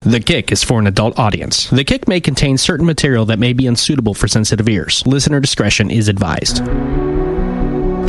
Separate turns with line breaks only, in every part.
The Kick is for an adult audience. The Kick may contain certain material that may be unsuitable for sensitive ears. Listener discretion is advised.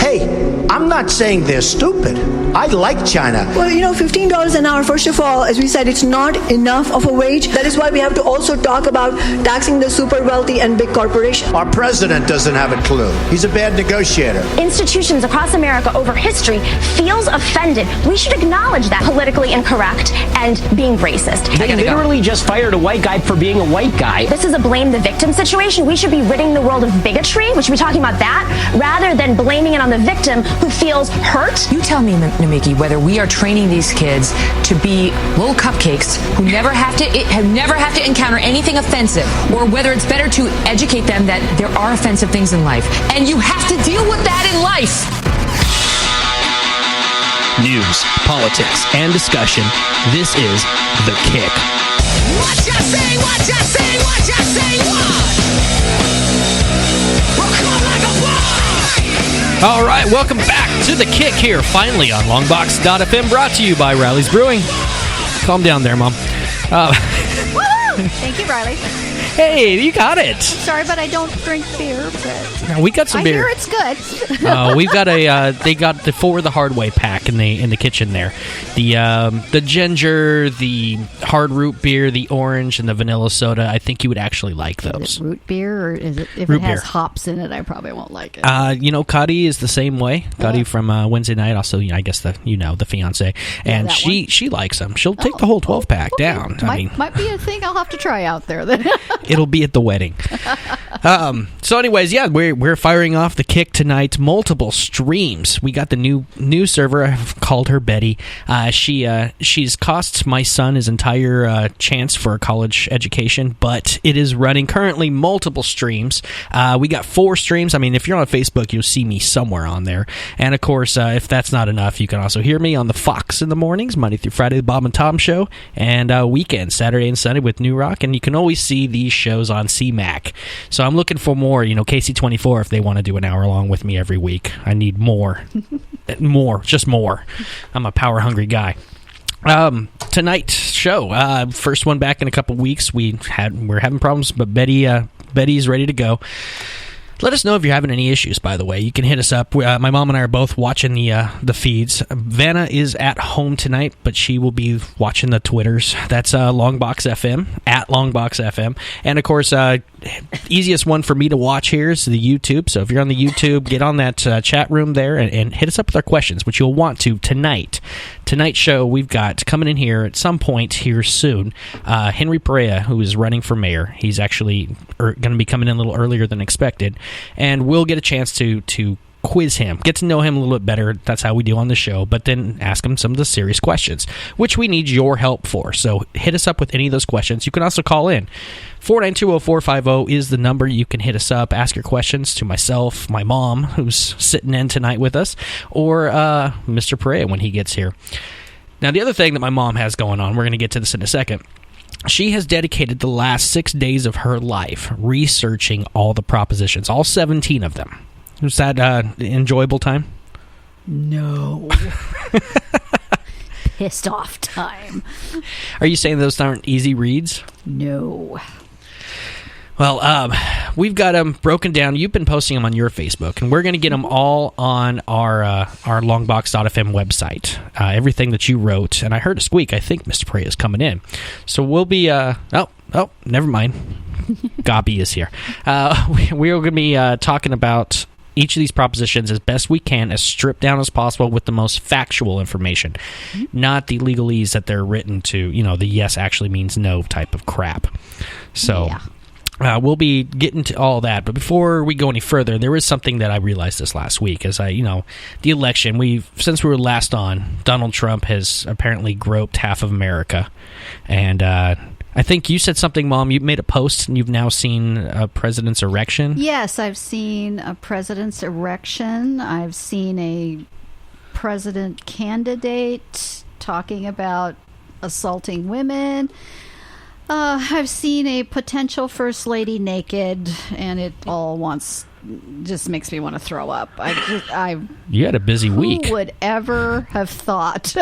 Hey, I'm not saying they're stupid. I like China.
Well, $15 an hour, first of all, as we said, it's not enough of a wage. That is why we have to also talk about taxing the super wealthy and big corporations.
Our president doesn't have a clue. He's a bad negotiator.
Institutions across America over history feels offended. We should acknowledge that politically incorrect and being racist.
They literally just fired a white guy for being a white guy.
This is a blame the victim situation. We should be ridding the world of bigotry. We should be talking about that rather than blaming it on the victim who feels hurt.
You tell me, Namiki, whether we are training these kids to be little cupcakes who never have to encounter anything offensive, or whether it's better to educate them that there are offensive things in life, and you have to deal with that in life.
News, politics, and discussion. This is The Kick.
What you say, what you say, what you say, what? Well, come like a boy.
All right, welcome back to The Kick here, finally on Longbox.FM, brought to you by Riley's Brewing. Calm down there, Mom.
Woohoo! Thank you, Riley.
Hey, you got it.
Sorry, but I don't drink beer. But
we got some beer.
I hear it's good.
We've got they got the For the Hard Way pack in the kitchen there. The ginger, the hard root beer, the orange, and the vanilla soda. I think you would actually like those.
Is it root beer, or is it if
root
it has
beer.
hops in it? I probably won't like it.
Cuddy is the same way. Cuddy from Wednesday night. Also, I guess the fiance, and she likes them. She'll take the whole 12 pack down.
Might be a thing I'll have to try out there then.
It'll be at the wedding. So anyways, yeah, we're firing off The Kick tonight. Multiple streams. We got the new server. I've called her Betty. She's cost my son his entire chance for a college education, but it is running currently multiple streams. We got 4 streams. I mean, if you're on Facebook, you'll see me somewhere on there. And of course, if that's not enough, you can also hear me on the Fox in the mornings, Monday through Friday, the Bob and Tom Show, and weekends, Saturday and Sunday with New Rock. And you can always see these shows on CMAC. So I'm looking for more, KC24, if they want to do an hour long with me every week. I need more. Just more. I'm a power-hungry guy. Tonight's show, first one back in a couple weeks. We're having problems, but Betty's ready to go. Let us know if you're having any issues, by the way. You can hit us up. My mom and I are both watching the feeds. Vanna is at home tonight, but she will be watching the Twitters. That's Longbox.FM, at Longbox.FM. And, of course, easiest one for me to watch here is the YouTube. So if you're on the YouTube, get on that chat room there and hit us up with our questions, which you'll want to tonight. Tonight's show, we've got coming in here at some point here soon, Henry Perea, who is running for mayor. He's actually going to be coming in a little earlier than expected, and we'll get a chance to quiz him, get to know him a little bit better. That's how we do on the show, but then ask him some of the serious questions, which we need your help for. So hit us up with any of those questions. You can also call in. 492-0450 is the number. You can hit us up, ask your questions to myself, my mom, who's sitting in tonight with us, or Mr. Perea when he gets here. Now, the other thing that my mom has going on, we're going to get to this in a second, she has dedicated the last 6 days of her life researching all the propositions, all 17 of them. Was that enjoyable time?
No. Pissed off time.
Are you saying those aren't easy reads?
No.
Well, we've got them broken down. You've been posting them on your Facebook, and we're going to get them all on our Longbox.FM website. Everything that you wrote, and I heard a squeak. I think Mr. Perea is coming in. So we'll be... never mind. Gabi is here. We're going to be talking about each of these propositions as best we can, as stripped down as possible with the most factual information, not the legalese that they're written to, the yes actually means no type of crap. So we'll be getting to all that. But before we go any further, there is something that I realized this last week. As the election, since we were last on, Donald Trump has apparently groped half of America. And I think you said something, Mom. You made a post, and you've now seen a president's erection.
Yes, I've seen a president's erection. I've seen a president candidate talking about assaulting women. I've seen a potential first lady naked, and it all just makes me want to throw up.
You had a busy week.
Who would ever have thought?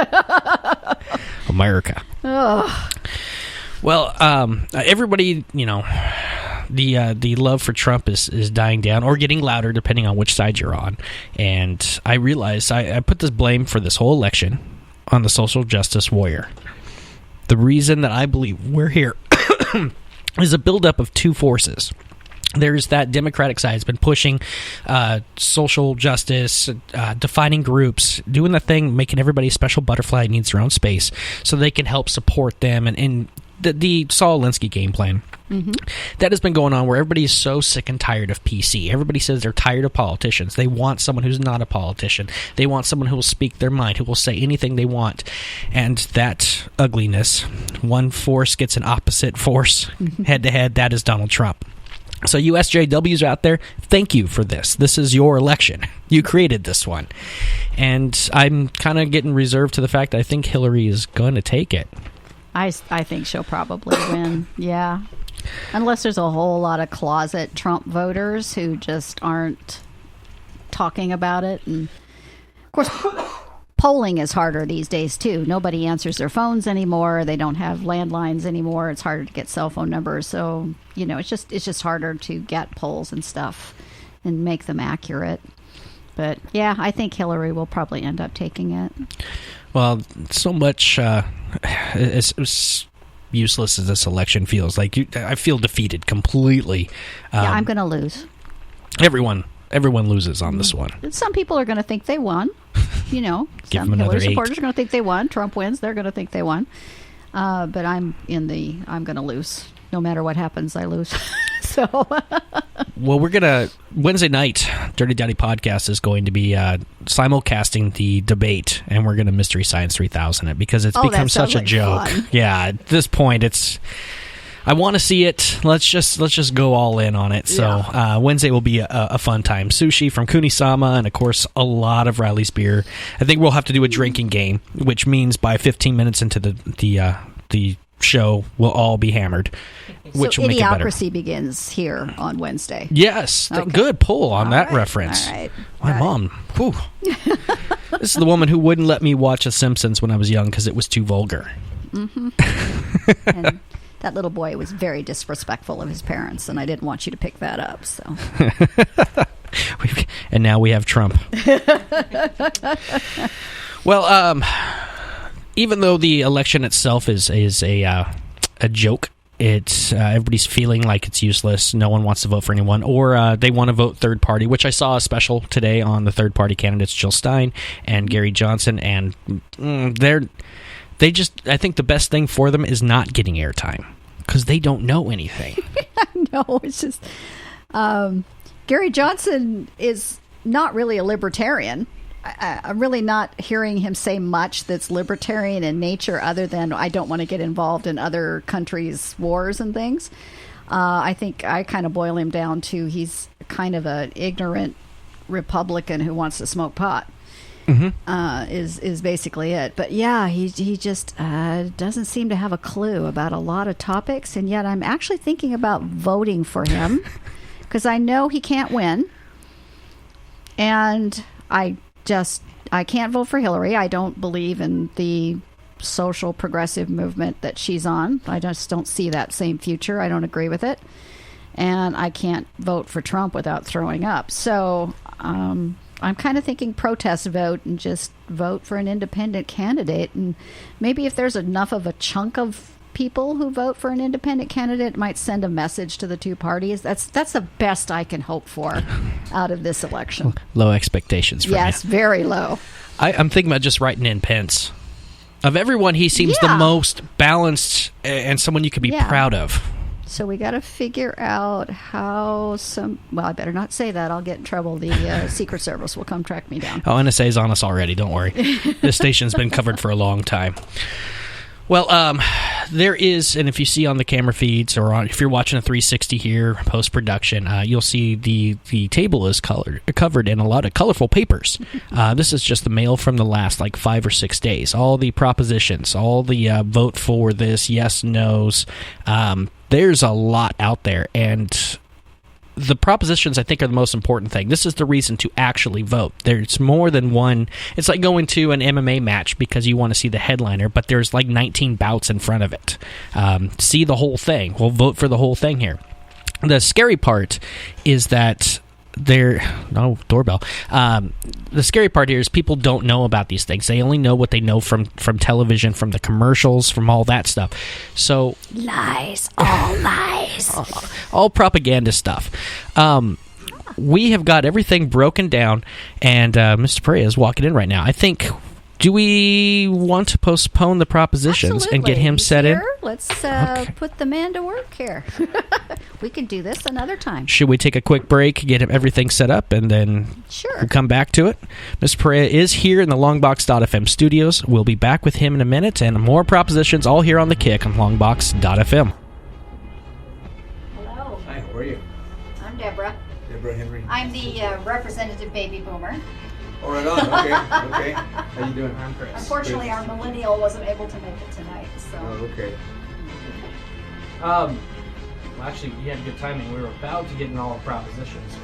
America.
Ugh.
Well, everybody, the love for Trump is dying down or getting louder depending on which side you're on. And I realized I put this blame for this whole election on the social justice warrior. The reason that I believe we're here is a buildup of two forces. There's that Democratic side has been pushing social justice, defining groups, doing the thing, making everybody a special butterfly needs their own space so they can help support them. And the Saul Alinsky game plan. Mm-hmm. That has been going on where everybody is so sick and tired of PC. Everybody says they're tired of politicians. They want someone who's not a politician. They want someone who will speak their mind, who will say anything they want. And that ugliness, one force gets an opposite force head-to-head. That is Donald Trump. So you SJWs out there, thank you for this. This is your election. You created this one. And I'm kind of getting reserved to the fact I think Hillary is going to take it.
I think she'll probably win, yeah. Unless there's a whole lot of closet Trump voters who just aren't talking about it. And, of course, polling is harder these days, too. Nobody answers their phones anymore. They don't have landlines anymore. It's harder to get cell phone numbers. So, it's just harder to get polls and stuff and make them accurate. But, yeah, I think Hillary will probably end up taking it.
Well, so much as useless as this election feels, I feel defeated completely.
I'm going to lose.
Everyone loses on this one.
Some people are going to think they won.
Give
some
them another
Hillary
8.
supporters are going to think they won. Trump wins, they're going to think they won. But I'm going to lose. No matter what happens, I lose. So,
well, we're gonna Wednesday night. Dirty Daddy Podcast is going to be simulcasting the debate, and we're gonna Mystery Science 3000 it because it's become such a joke. Fun. Yeah, at this point, I want to see it. Let's just go all in on it. So Wednesday will be a fun time. Sushi from Kunisama, and of course a lot of Riley's beer. I think we'll have to do a drinking game, which means by 15 minutes into the show, we'll all be hammered. Which
so
will make it better.
Idiocracy begins here on Wednesday.
Yes, okay. Good pull on that reference.
All right.
My mom. Whew. This is the woman who wouldn't let me watch The Simpsons when I was young because it was too vulgar.
Mm-hmm. And that little boy was very disrespectful of his parents, and I didn't want you to pick that up. So.
And now we have Trump. Well, even though the election itself is a joke, it's everybody's feeling like it's useless. No one wants to vote for anyone, or they want to vote third party, which I saw a special today on the third party candidates, Jill Stein and Gary Johnson, and I think the best thing for them is not getting airtime because they don't know anything.
No, it's just Gary Johnson is not really a libertarian. I'm really not hearing him say much that's libertarian in nature other than I don't want to get involved in other countries' wars and things. I think I kind of boil him down to he's kind of an ignorant Republican who wants to smoke pot. Mm-hmm. Is basically it. But yeah, he just doesn't seem to have a clue about a lot of topics, and yet I'm actually thinking about voting for him because I know he can't win, and I can't vote for Hillary. I don't believe in the social progressive movement that she's on. I just don't see that same future. I don't agree with it. And I can't vote for Trump without throwing up. So I'm kind of thinking protest vote and just vote for an independent candidate. And maybe if there's enough of a chunk of people who vote for an independent candidate, it might send a message to the two parties. That's the best I can hope for out of this election.
Low expectations from you.
Yes, very low.
I'm thinking about just writing in Pence. Of everyone, he seems the most balanced and someone you could be proud of.
So we got to figure out how well, I better not say that. I'll get in trouble. The Secret Service will come track me down.
Oh, NSA's on us already. Don't worry. This station's been covered for a long time. Well, there is, and if you see on the camera feeds or if you're watching a 360 here, post-production, you'll see the table is covered in a lot of colorful papers. This is just the mail from the last 5 or 6 days. All the propositions, all the vote for this, yes, no's. There's a lot out there, and the propositions, I think, are the most important thing. This is the reason to actually vote. There's more than one. It's like going to an MMA match because you want to see the headliner, but there's like 19 bouts in front of it. See the whole thing. We'll vote for the whole thing here. The scary part is that the scary part here is people don't know about these things. They only know what they know from television, from the commercials, from all that stuff. So
Lies, all lies.
all propaganda stuff. We have got everything broken down, and Mr. Perea is walking in right now. I think, do we want to postpone the propositions and get him set in?
Let's put the man to work here. We can do this another time.
Should we take a quick break, get everything set up, and then we'll come back to it? Mr. Perea is here in the Longbox.FM studios. We'll be back with him in a minute, and more propositions all here on The Kick on Longbox.FM.
Hello.
Hi, how are you?
I'm Deborah.
Deborah Henry.
I'm the representative baby boomer.
Oh, right on. Okay. How you doing? I'm Chris.
Unfortunately, our millennial wasn't able to make it tonight. So.
Oh, okay.
Well, actually, you had good timing. We were about to get in all the propositions,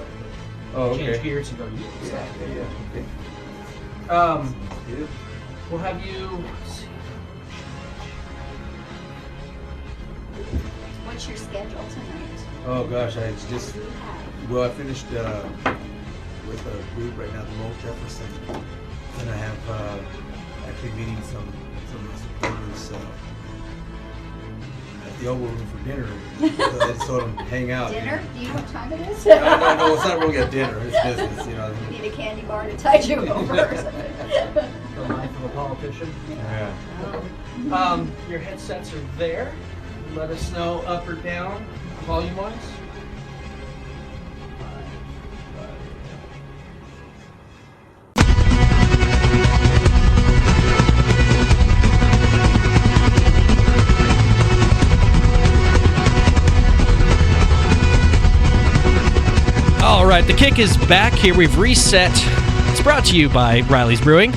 but change gears and go to you.
Yeah. Okay.
We'll have you.
What's your schedule tonight?
Oh gosh, I finished with a group right now, the Lone Jefferson, and I have actually meeting some supporters at the Oval Room for dinner. So they sort of hang out.
Dinner? Do you know what time it is?
No, it's not really a dinner. It's business, you know.
You need a candy bar to tide you over.
The life of a politician.
Yeah.
Your headsets are there. Let us know up or down, volume-wise. All right, the Kick is back here. We've reset. It's brought to you by Riley's Brewing.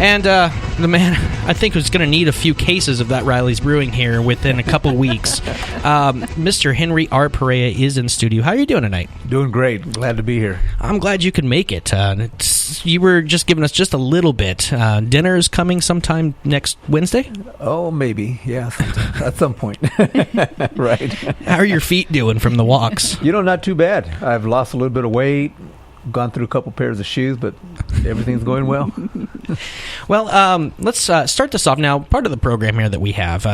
And the man, I think, was going to need a few cases of that Riley's Brewing here within a couple weeks. Mr. Henry R. Perea is in studio. How are you doing tonight?
Doing great. Glad to be here.
I'm glad you could make it. You were just giving us just a little bit. Dinner is coming sometime next Wednesday?
Oh, maybe. Yeah, at some point. Right.
How are your feet doing from the walks?
Not too bad. I've lost a little bit of weight. Gone through a couple pairs of shoes, but everything's going well.
Well, let's start this off now. Part of the program here that we have,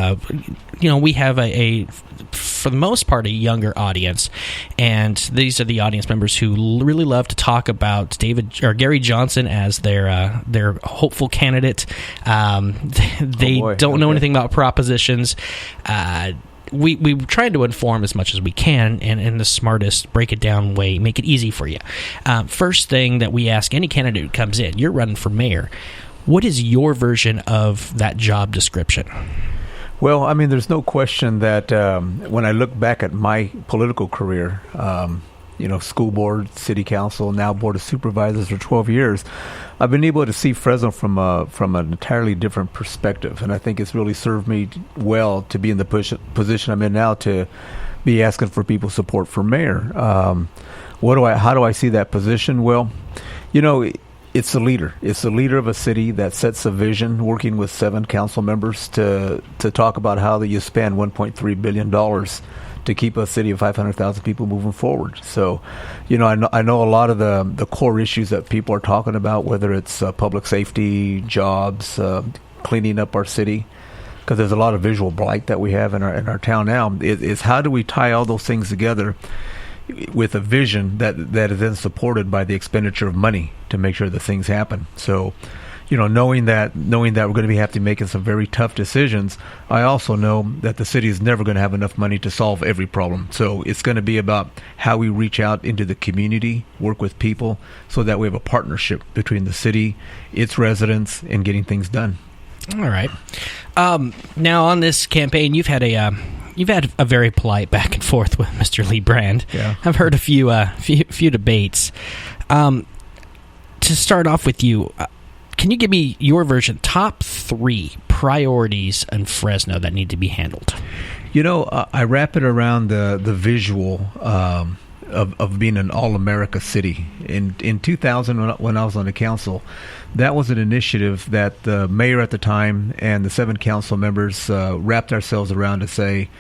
we have a for the most part, a younger audience, and these are the audience members who really love to talk about Gary Johnson as their hopeful candidate. They don't know anything about propositions. We try to inform as much as we can, and in the smartest, break it down way, make it easy for you. First thing that we ask any candidate who comes in, you're running for mayor. What is your version of that job description?
Well, I mean, there's no question that when I look back at my political career, school board, city council, now board of supervisors for 12 years, I've been able to see Fresno from an entirely different perspective, and I think it's really served me well to be in the position I'm in now, to be asking for people's support for mayor. How do I see that position? Well, it's a leader. It's the leader of a city that sets a vision, working with 7 council members to talk about how you spend $1.3 billion to keep a city of 500,000 people moving forward. So, I know a lot of the core issues that people are talking about, whether it's public safety, jobs, cleaning up our city, because there's a lot of visual blight that we have in our town now. Is how do we tie all those things together with a vision that is then supported by the expenditure of money to make sure that things happen. So, knowing that we're going to be have to making some very tough decisions, I also know that the city is never going to have enough money to solve every problem. So it's going to be about how we reach out into the community, work with people, so that we have a partnership between the city, its residents, and getting things done.
All right. Now on this campaign, you've had a very polite back and forth with Mr. Lee Brand.
Yeah.
I've heard a few debates. To start off with you, can you give me your version, top 3 priorities in Fresno that need to be handled?
I wrap it around the visual of being an all-America city. In 2000, when I was on the council, that was an initiative that the mayor at the time and the 7 council members wrapped ourselves around to say,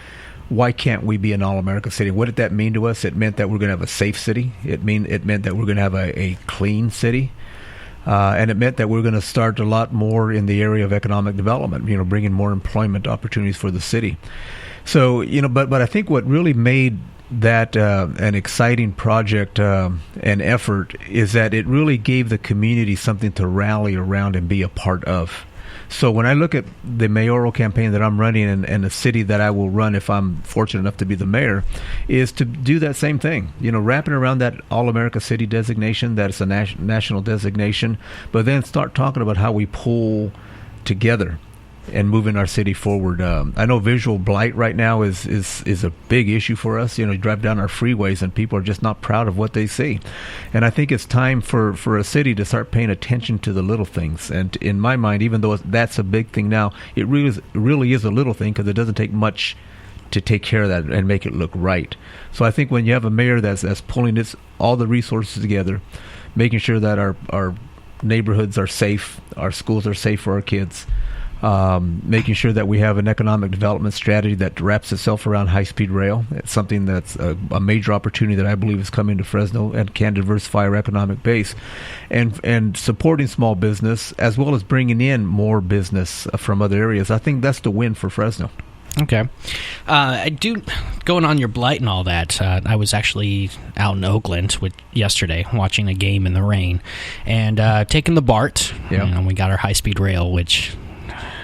why can't we be an all-America city? What did that mean to us? It meant that we're going to have a safe city. It meant that we're going to have a clean city. And it meant that we're going to start a lot more in the area of economic development, bringing more employment opportunities for the city. So, but I think what really made that an exciting project and effort is that it really gave the community something to rally around and be a part of. So when I look at the mayoral campaign that I'm running and the city that I will run if I'm fortunate enough to be the mayor, is to do that same thing, wrapping around that All-America City designation, that's a national designation, but then start talking about how we pull together and moving our city forward. I know visual blight right now is a big issue for us. You drive down our freeways and people are just not proud of what they see. And I think it's time for a city to start paying attention to the little things. And in my mind, even though that's a big thing now, it really is a little thing because it doesn't take much to take care of that and make it look right. So I think when you have a mayor that's pulling all the resources together, making sure that our neighborhoods are safe, our schools are safe for our kids, making sure that we have an economic development strategy that wraps itself around high-speed rail. It's something that's a major opportunity that I believe is coming to Fresno and can diversify our economic base, and supporting small business as well as bringing in more business from other areas. I think that's the win for Fresno.
Okay. I do, going on your blight and all that, I was actually out in Oakland yesterday watching a game in the rain and taking the BART.
Yeah.
We got our high-speed rail, which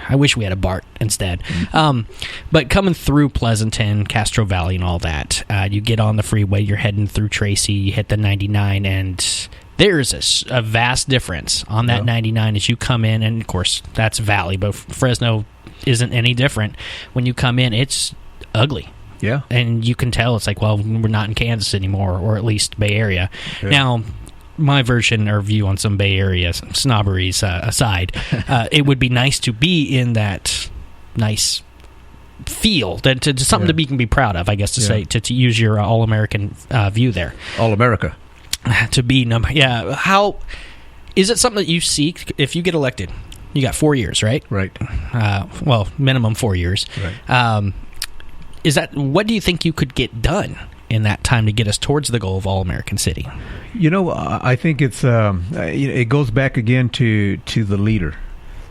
I wish we had a BART instead. But coming through Pleasanton, Castro Valley, and all that, you get on the freeway, you're heading through Tracy, you hit the 99, and there's a vast difference on that 99 as you come in, and of course, that's Valley, but Fresno isn't any different. When you come in, it's ugly.
Yeah.
And you can tell it's like, well, we're not in Kansas anymore, or at least Bay Area.
Yeah.
Now, my version or view on some Bay Area snobberies aside, it would be nice to be in that nice feel, to something to can be proud of, I guess, to say, to use your all-American view there.
All-America.
To be number, how is it something that you seek if you get elected? You got 4 years, right?
Right.
Well, minimum 4 years.
Right.
What do you think you could get done in that time to get us towards the goal of all-American city?
I think it goes back again to the leader.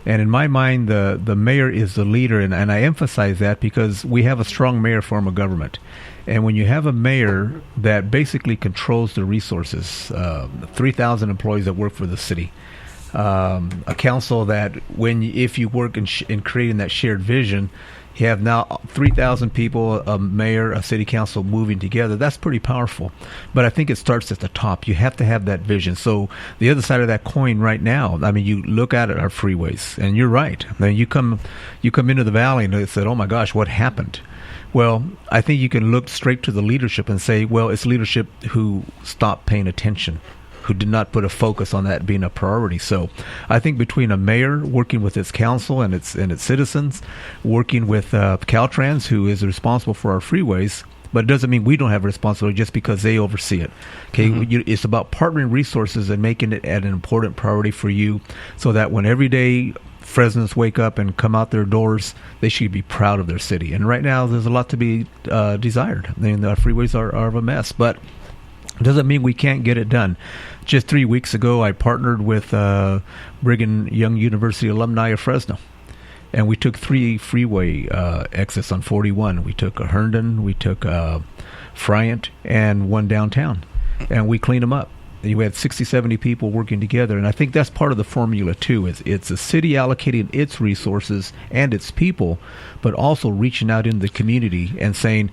And in my mind, the mayor is the leader, and I emphasize that because we have a strong mayor form of government. And when you have a mayor that basically controls the resources, 3,000 employees that work for the city, a council that if you work in creating that shared vision, you have now 3,000 people, a mayor, a city council moving together. That's pretty powerful. But I think it starts at the top. You have to have that vision. So the other side of that coin right now, I mean, you look at our freeways, and you're right. I mean, you come into the valley and they said, oh my gosh, what happened? Well, I think you can look straight to the leadership and say, well, it's leadership who stopped paying attention, who did not put a focus on that being a priority. So I think between a mayor working with its council and its citizens, working with Caltrans, who is responsible for our freeways, but it doesn't mean we don't have a responsibility just because they oversee it. Okay, it's about partnering resources and making it an important priority for you so that when every day Fresnans wake up and come out their doors, they should be proud of their city. And right now, there's a lot to be desired. I mean, our freeways are of a mess, but it doesn't mean we can't get it done. Just 3 weeks ago, I partnered with Brigham Young University alumni of Fresno, and we took 3 freeway exits on 41. We took Herndon, we took Friant, and one downtown, and we cleaned them up. You had 60, 70 people working together, and I think that's part of the formula too. It's a city allocating its resources and its people, but also reaching out into the community and saying,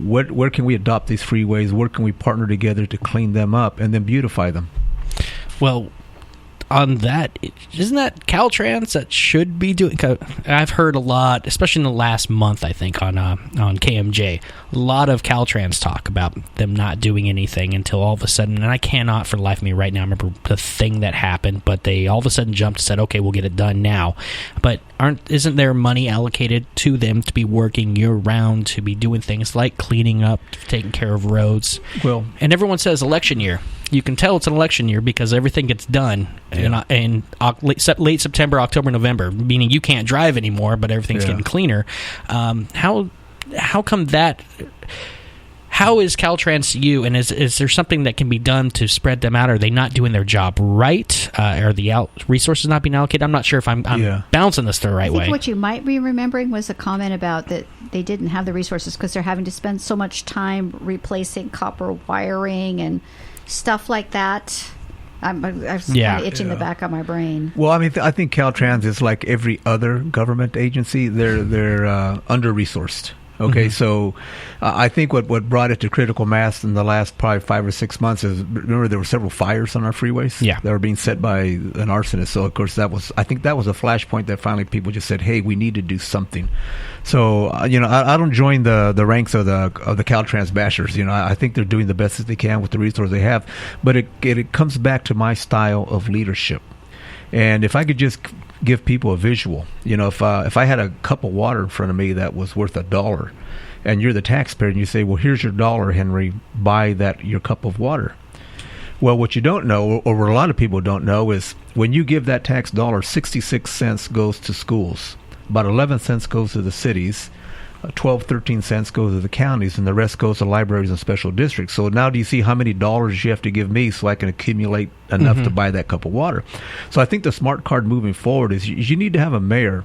where can we adopt these freeways? Where can we partner together to clean them up and then beautify them?
Well, on that, isn't that Caltrans that should be doing? I've heard a lot, especially in the last month, I think, on KMJ, a lot of Caltrans talk about them not doing anything until all of a sudden, and I cannot for the life of me right now remember the thing that happened, but they all of a sudden jumped and said, okay, we'll get it done now. But isn't there money allocated to them to be working year-round, to be doing things like cleaning up, taking care of roads?
Well,
and everyone says election year. You can tell it's an election year because everything gets done in late September, October, November, meaning you can't drive anymore, but everything's getting cleaner. How come that? How is Caltrans to you, and is there something that can be done to spread them out? Are they not doing their job right? Are the resources not being allocated? I'm not sure if I'm bouncing this the right way.
I think what you might be remembering was a comment about that they didn't have the resources because they're having to spend so much time replacing copper wiring and stuff like that. I'm kind of itching the back of my brain.
Well, I mean, I think Caltrans is like every other government agency. They're under-resourced. Okay, so I think what brought it to critical mass in the last probably 5 or 6 months is, remember there were several fires on our freeways that were being set by an arsonist. So of course I think that was a flashpoint that finally people just said, hey, we need to do something. So I don't join the ranks of the Caltrans bashers. I think they're doing the best that they can with the resources they have, but it comes back to my style of leadership. And if I could just give people a visual, if I had a cup of water in front of me that was worth $1, and you're the taxpayer, and you say, well, here's your $1, Henry, buy your cup of water. Well, what you don't know, or what a lot of people don't know, is when you give that tax $1, 66 cents goes to schools, about 11 cents goes to the cities, 12, 13 cents goes to the counties, and the rest goes to libraries and special districts. So now do you see how many dollars you have to give me so I can accumulate enough to buy that cup of water? So I think the smart card moving forward is you need to have a mayor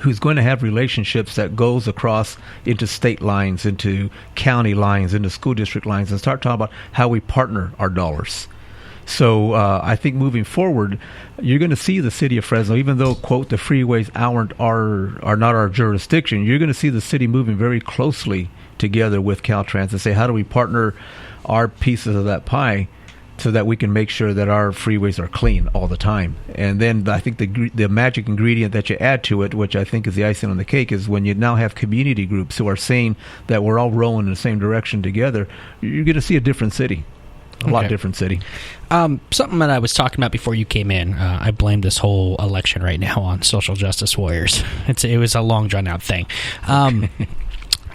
who's going to have relationships that goes across into state lines, into county lines, into school district lines, and start talking about how we partner our dollars. So I think moving forward, you're going to see the city of Fresno, even though, quote, the freeways are not our jurisdiction, you're going to see the city moving very closely together with Caltrans and say, how do we partner our pieces of that pie so that we can make sure that our freeways are clean all the time? And then I think the magic ingredient that you add to it, which I think is the icing on the cake, is when you now have community groups who are saying that we're all rowing in the same direction together, you're going to see a different city. A lot different city.
Something that I was talking about before you came in, I blame this whole election right now on social justice warriors. It was a long, drawn-out thing.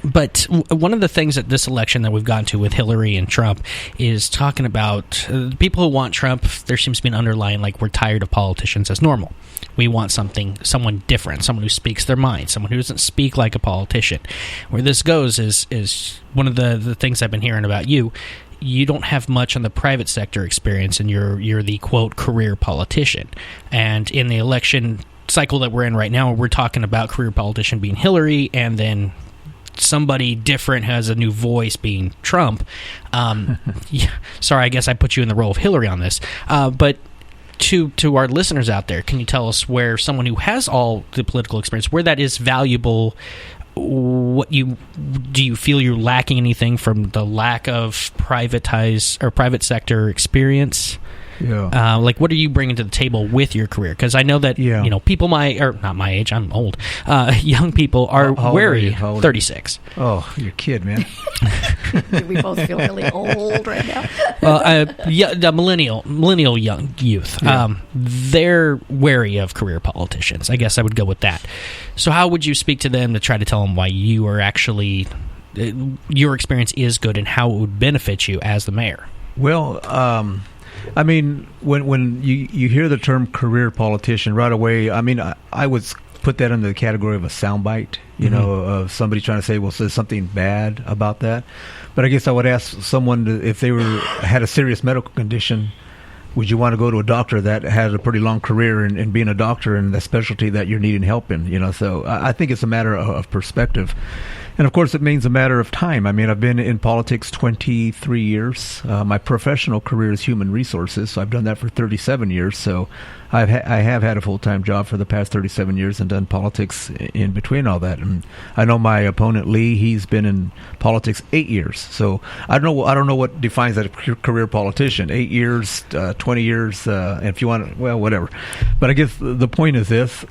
But one of the things that this election that we've gotten to with Hillary and Trump is talking about people who want Trump. There seems to be an underlying, like, we're tired of politicians as normal. We want someone different, someone who speaks their mind, someone who doesn't speak like a politician. Where this goes is one of the things I've been hearing about you. You don't have much on the private sector experience, and you're the, quote, career politician. And in the election cycle that we're in right now, we're talking about career politician being Hillary, and then somebody different has a new voice being Trump. Sorry, I guess I put you in the role of Hillary on this. But to our listeners out there, can you tell us where someone who has all the political experience, where that is valuable? Do you feel you're lacking anything from the lack of privatized or private sector experience?
Yeah.
Like, what are you bringing to the table with your career? Because I know that people not my age, I'm old. Young people are wary. 36.
Oh, you're a kid, man.
We both feel really old right now.
Well, the millennial young youth, they're wary of career politicians. I guess I would go with that. So how would you speak to them to try to tell them why you are actually your experience is good and how it would benefit you as the mayor?
Well, I mean, when you hear the term career politician right away, I mean, I would put that under the category of a soundbite, of somebody trying to say, well, so there's something bad about that. But I guess I would ask someone if they had a serious medical condition, would you want to go to a doctor that had a pretty long career in being a doctor in the specialty that you're needing help in? So I think it's a matter of perspective. And of course, it means a matter of time. I mean, I've been in politics 23 years. My professional career is human resources, so I've done that for 37 years. So I have had a full-time job for the past 37 years and done politics in between all that. And I know my opponent Lee; he's been in politics 8 years. So I don't know what defines that a career politician. 8 years, 20 years, and if you want, well, whatever. But I guess the point is this.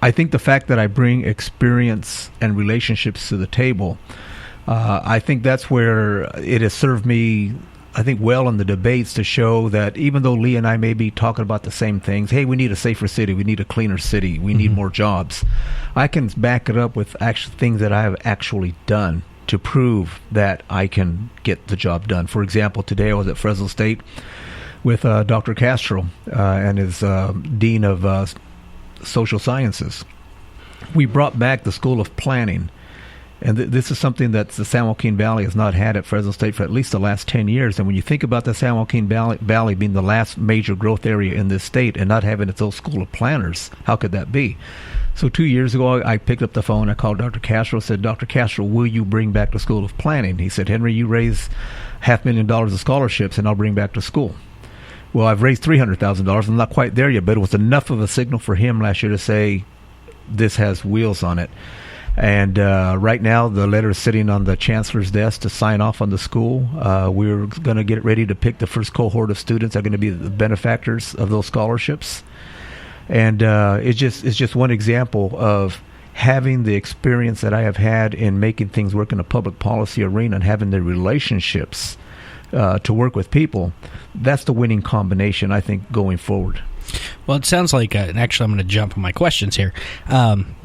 I think the fact that I bring experience and relationships to the table, I think that's where it has served me, I think, well in the debates to show that even though Lee and I may be talking about the same things, hey, we need a safer city, we need a cleaner city, we need more jobs, I can back it up with actual things that I have actually done to prove that I can get the job done. For example, today I was at Fresno State with Dr. Castro and his Dean of Social Sciences. We brought back the School of Planning, and this is something that the San Joaquin Valley has not had at Fresno State for at least the last 10 years. And when you think about the San Joaquin Valley being the last major growth area in this state and not having its own school of planners, how could that be? So 2 years ago, I picked up the phone, I called Dr. Castro, said, Dr. Castro, will you bring back the School of Planning? He said, Henry, you raise $500,000 of scholarships and I'll bring back the school. Well, I've raised $300,000. I'm not quite there yet, but it was enough of a signal for him last year to say this has wheels on it. And right now, the letter is sitting on the chancellor's desk to sign off on the school. We're going to get ready to pick the first cohort of students that are going to be the benefactors of those scholarships. And it's just one example of having the experience that I have had in making things work in a public policy arena and having the relationships to work with people. That's the winning combination, I think, going forward.
Well, it sounds like, and actually I'm going to jump on my questions here. I'm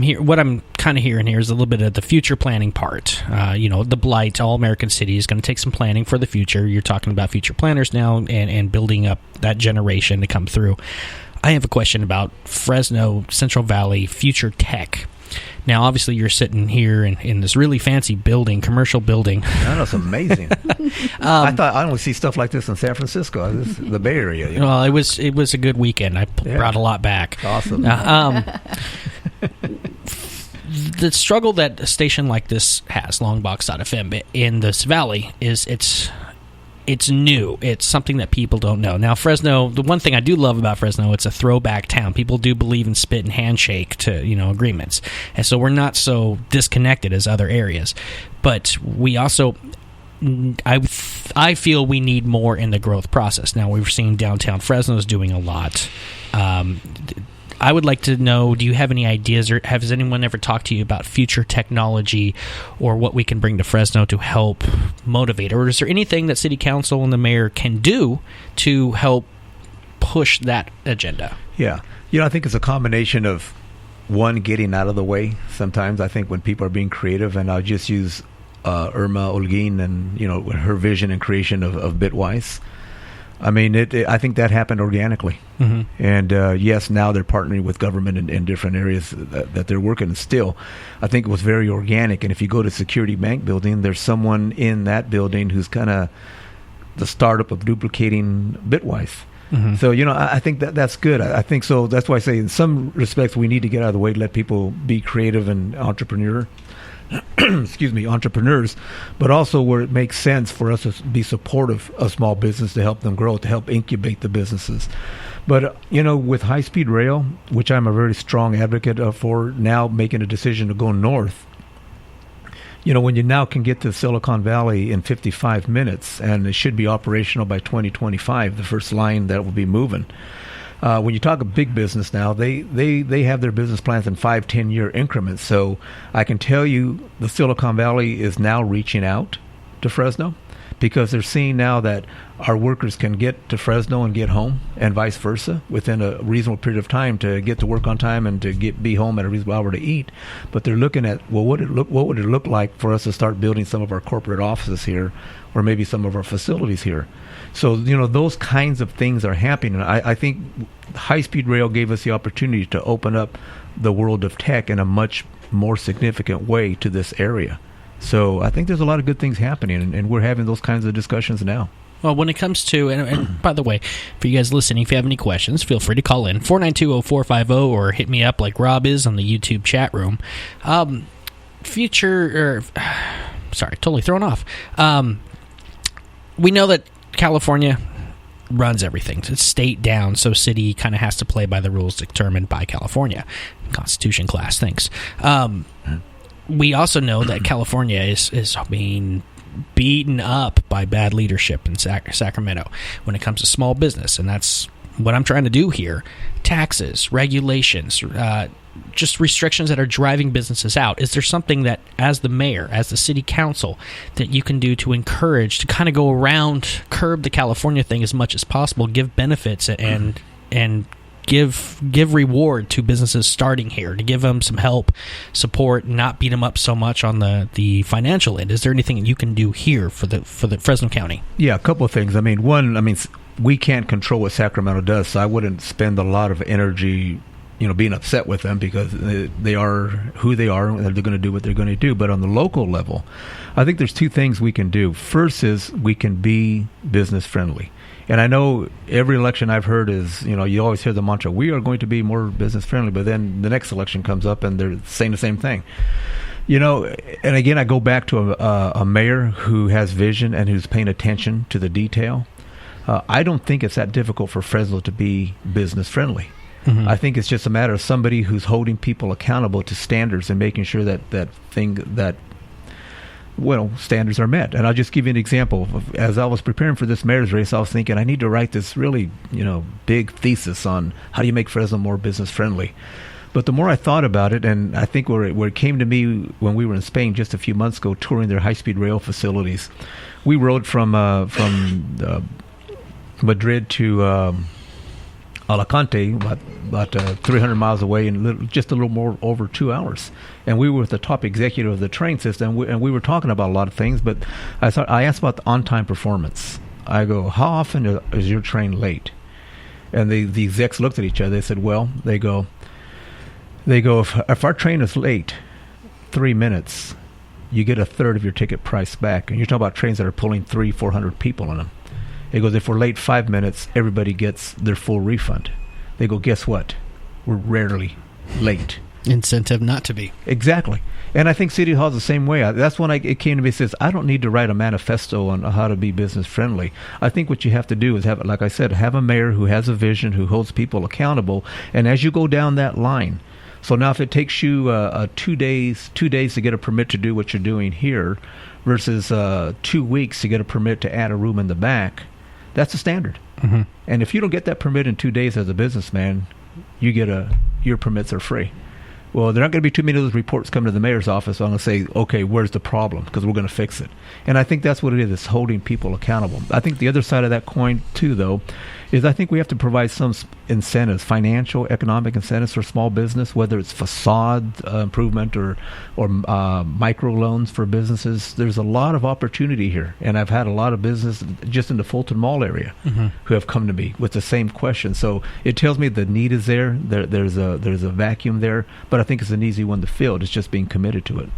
here. What I'm kind of hearing here is a little bit of the future planning part. The Blight, All American City is going to take some planning for the future. You're talking about future planners now and building up that generation to come through. I have a question about Fresno, Central Valley, future tech. Now, obviously, you're sitting here in this really fancy building, commercial building.
That's amazing. I thought I only see stuff like this in San Francisco, the Bay Area. You know?
Well, it was a good weekend. I brought a lot back.
Awesome.
The struggle that a station like this has, Longbox.FM, in this valley is it's new. It's something that people don't know. Now, Fresno, the one thing I do love about Fresno, it's a throwback town. People do believe in spit and handshake to, agreements. And so we're not so disconnected as other areas. But we also, I feel we need more in the growth process. Now, we've seen downtown Fresno's doing a lot. I would like to know, do you have any ideas, or has anyone ever talked to you about future technology or what we can bring to Fresno to help motivate? Or is there anything that City Council and the mayor can do to help push that agenda?
Yeah. I think it's a combination of, one, getting out of the way. Sometimes I think when people are being creative, and I'll just use Irma Olguin and, her vision and creation of Bitwise. I mean, I think that happened organically. Mm-hmm. And yes, now they're partnering with government in different areas that they're working in still. I think it was very organic. And if you go to Security Bank building, there's someone in that building who's kind of the startup of duplicating Bitwise. Mm-hmm. So, I think that's good. I think so. That's why I say in some respects we need to get out of the way to let people be creative and entrepreneurs, but also where it makes sense for us to be supportive of small business to help them grow, to help incubate the businesses. But, with high-speed rail, which I'm a very strong advocate for, now making a decision to go north, when you now can get to Silicon Valley in 55 minutes, and it should be operational by 2025, the first line that will be moving. When you talk of big business now, they have their business plans in 5-10 year increments. So I can tell you the Silicon Valley is now reaching out to Fresno because they're seeing now that our workers can get to Fresno and get home, and vice versa, within a reasonable period of time to get to work on time and to be home at a reasonable hour to eat. But they're looking at, what would it look like for us to start building some of our corporate offices here, or maybe some of our facilities here. So, those kinds of things are happening. I think high-speed rail gave us the opportunity to open up the world of tech in a much more significant way to this area. So I think there's a lot of good things happening, and we're having those kinds of discussions now.
Well, when it comes to, and by the way, for you guys listening, if you have any questions, feel free to call in 492-0450 or hit me up like Rob is on the YouTube chat room. totally thrown off. We know that California runs everything. It's state down, so city kind of has to play by the rules determined by California. Constitution class, thanks. We also know that California is being beaten up by bad leadership in Sacramento when it comes to small business, and that's what I'm trying to do here. Taxes, regulations, just restrictions that are driving businesses out. Is there something that, as the mayor, as the city council, that you can do to encourage, to kind of go around, curb the California thing as much as possible, give benefits and give reward to businesses starting here, to give them some help, support, not beat them up so much on the financial end? Is there anything that you can do here for the Fresno County?
Yeah, a couple of things. I mean, one, we can't control what Sacramento does, so I wouldn't spend a lot of energy being upset with them, because they are who they are, and they're going to do what they're going to do. But on the local level, I think there's two things we can do. First is we can be business friendly. And I know every election I've heard is, you always hear the mantra, we are going to be more business friendly, but then the next election comes up and they're saying the same thing. And again, I go back to a mayor who has vision and who's paying attention to the detail. I don't think it's that difficult for Fresno to be business friendly. Mm-hmm. I think it's just a matter of somebody who's holding people accountable to standards and making sure that standards are met. And I'll just give you an example. As I was preparing for this mayor's race, I was thinking I need to write this really, big thesis on how do you make Fresno more business friendly. But the more I thought about it, and I think where it came to me when we were in Spain just a few months ago touring their high-speed rail facilities, we rode from Madrid to Alicante, about 300 miles away, in just a little more over 2 hours. And we were with the top executive of the train system, and we were talking about a lot of things. But I asked about the on-time performance. I go, how often is your train late? And the execs looked at each other. They said, well, they go, if our train is late 3 minutes, you get a third of your ticket price back. And you're talking about trains that are pulling 300-400 people in them. It goes, if we're late 5 minutes, everybody gets their full refund. They go, guess what? We're rarely late.
Incentive not to be.
Exactly. And I think City Hall is the same way. That's when it came to me and says, I don't need to write a manifesto on how to be business friendly. I think what you have to do is have, like I said, have a mayor who has a vision, who holds people accountable. And as you go down that line, so now if it takes you 2 days to get a permit to do what you're doing here versus 2 weeks to get a permit to add a room in the back, that's the standard. Mm-hmm. And if you don't get that permit in 2 days as a businessman, your permits are free. Well, there aren't going to be too many of those reports coming to the mayor's office. So I'm going to say, okay, where's the problem? Because we're going to fix it. And I think that's what it is. It's holding people accountable. I think the other side of that coin, too, though, is I think we have to provide some incentives, financial, economic incentives for small business, whether it's facade improvement or micro loans for businesses. There's a lot of opportunity here. And I've had a lot of business just in the Fulton Mall area who have come to me with the same question. So it tells me the need is there. There's a vacuum there. But I think it's an easy one to fill. It's just being committed to it.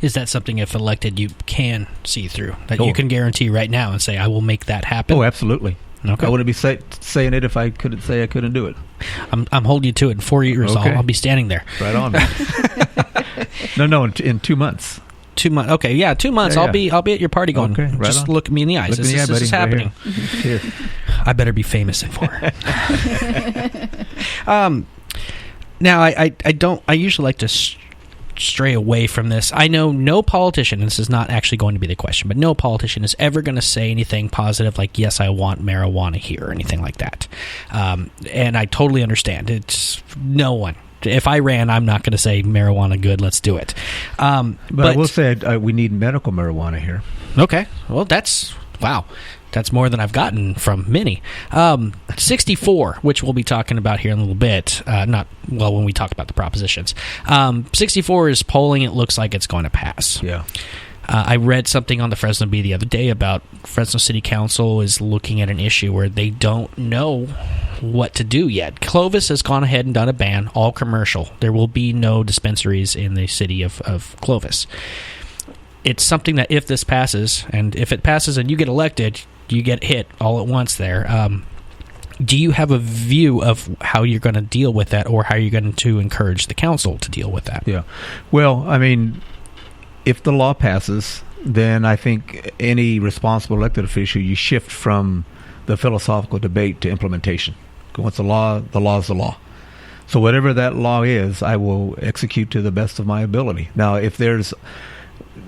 Is that something, if elected, you can see through? That you can guarantee right now and say, I will make that happen?
Oh, absolutely. Okay. I wouldn't be saying it if I couldn't say I couldn't do it.
I'm holding you to it. In 4 years, okay. I'll be standing there.
Right on. No, in 2 months.
2 months. Okay, yeah, 2 months. Yeah. I'll be at your party going. Okay, right just on. Look at me in the eyes. This is happening. Right here. I better be famous in 4. Now, I usually like to stray away from this. I know no politician, and this is not actually going to be the question, but no politician is ever going to say anything positive like, yes, I want marijuana here, or anything like that. And I totally understand. It's no one. If I ran, I'm not going to say marijuana good, let's do it.
But I will say we need medical marijuana here.
Okay. Well, wow. That's more than I've gotten from many. 64, which we'll be talking about here in a little bit. When we talk about the propositions. 64 is polling. It looks like it's going to pass.
Yeah.
I read something on the Fresno Bee the other day about Fresno City Council is looking at an issue where they don't know what to do yet. Clovis has gone ahead and done a ban, all commercial. There will be no dispensaries in the city of Clovis. It's something that if this passes, and if it passes and you get elected, you get hit all at once there. Do you have a view of how you're going to deal with that, or how you're going to encourage the council to deal with that?
Yeah. Well, I mean, if the law passes, then I think any responsible elected official, you shift from the philosophical debate to implementation. Once the law is the law. So whatever that law is, I will execute to the best of my ability. Now, if there's,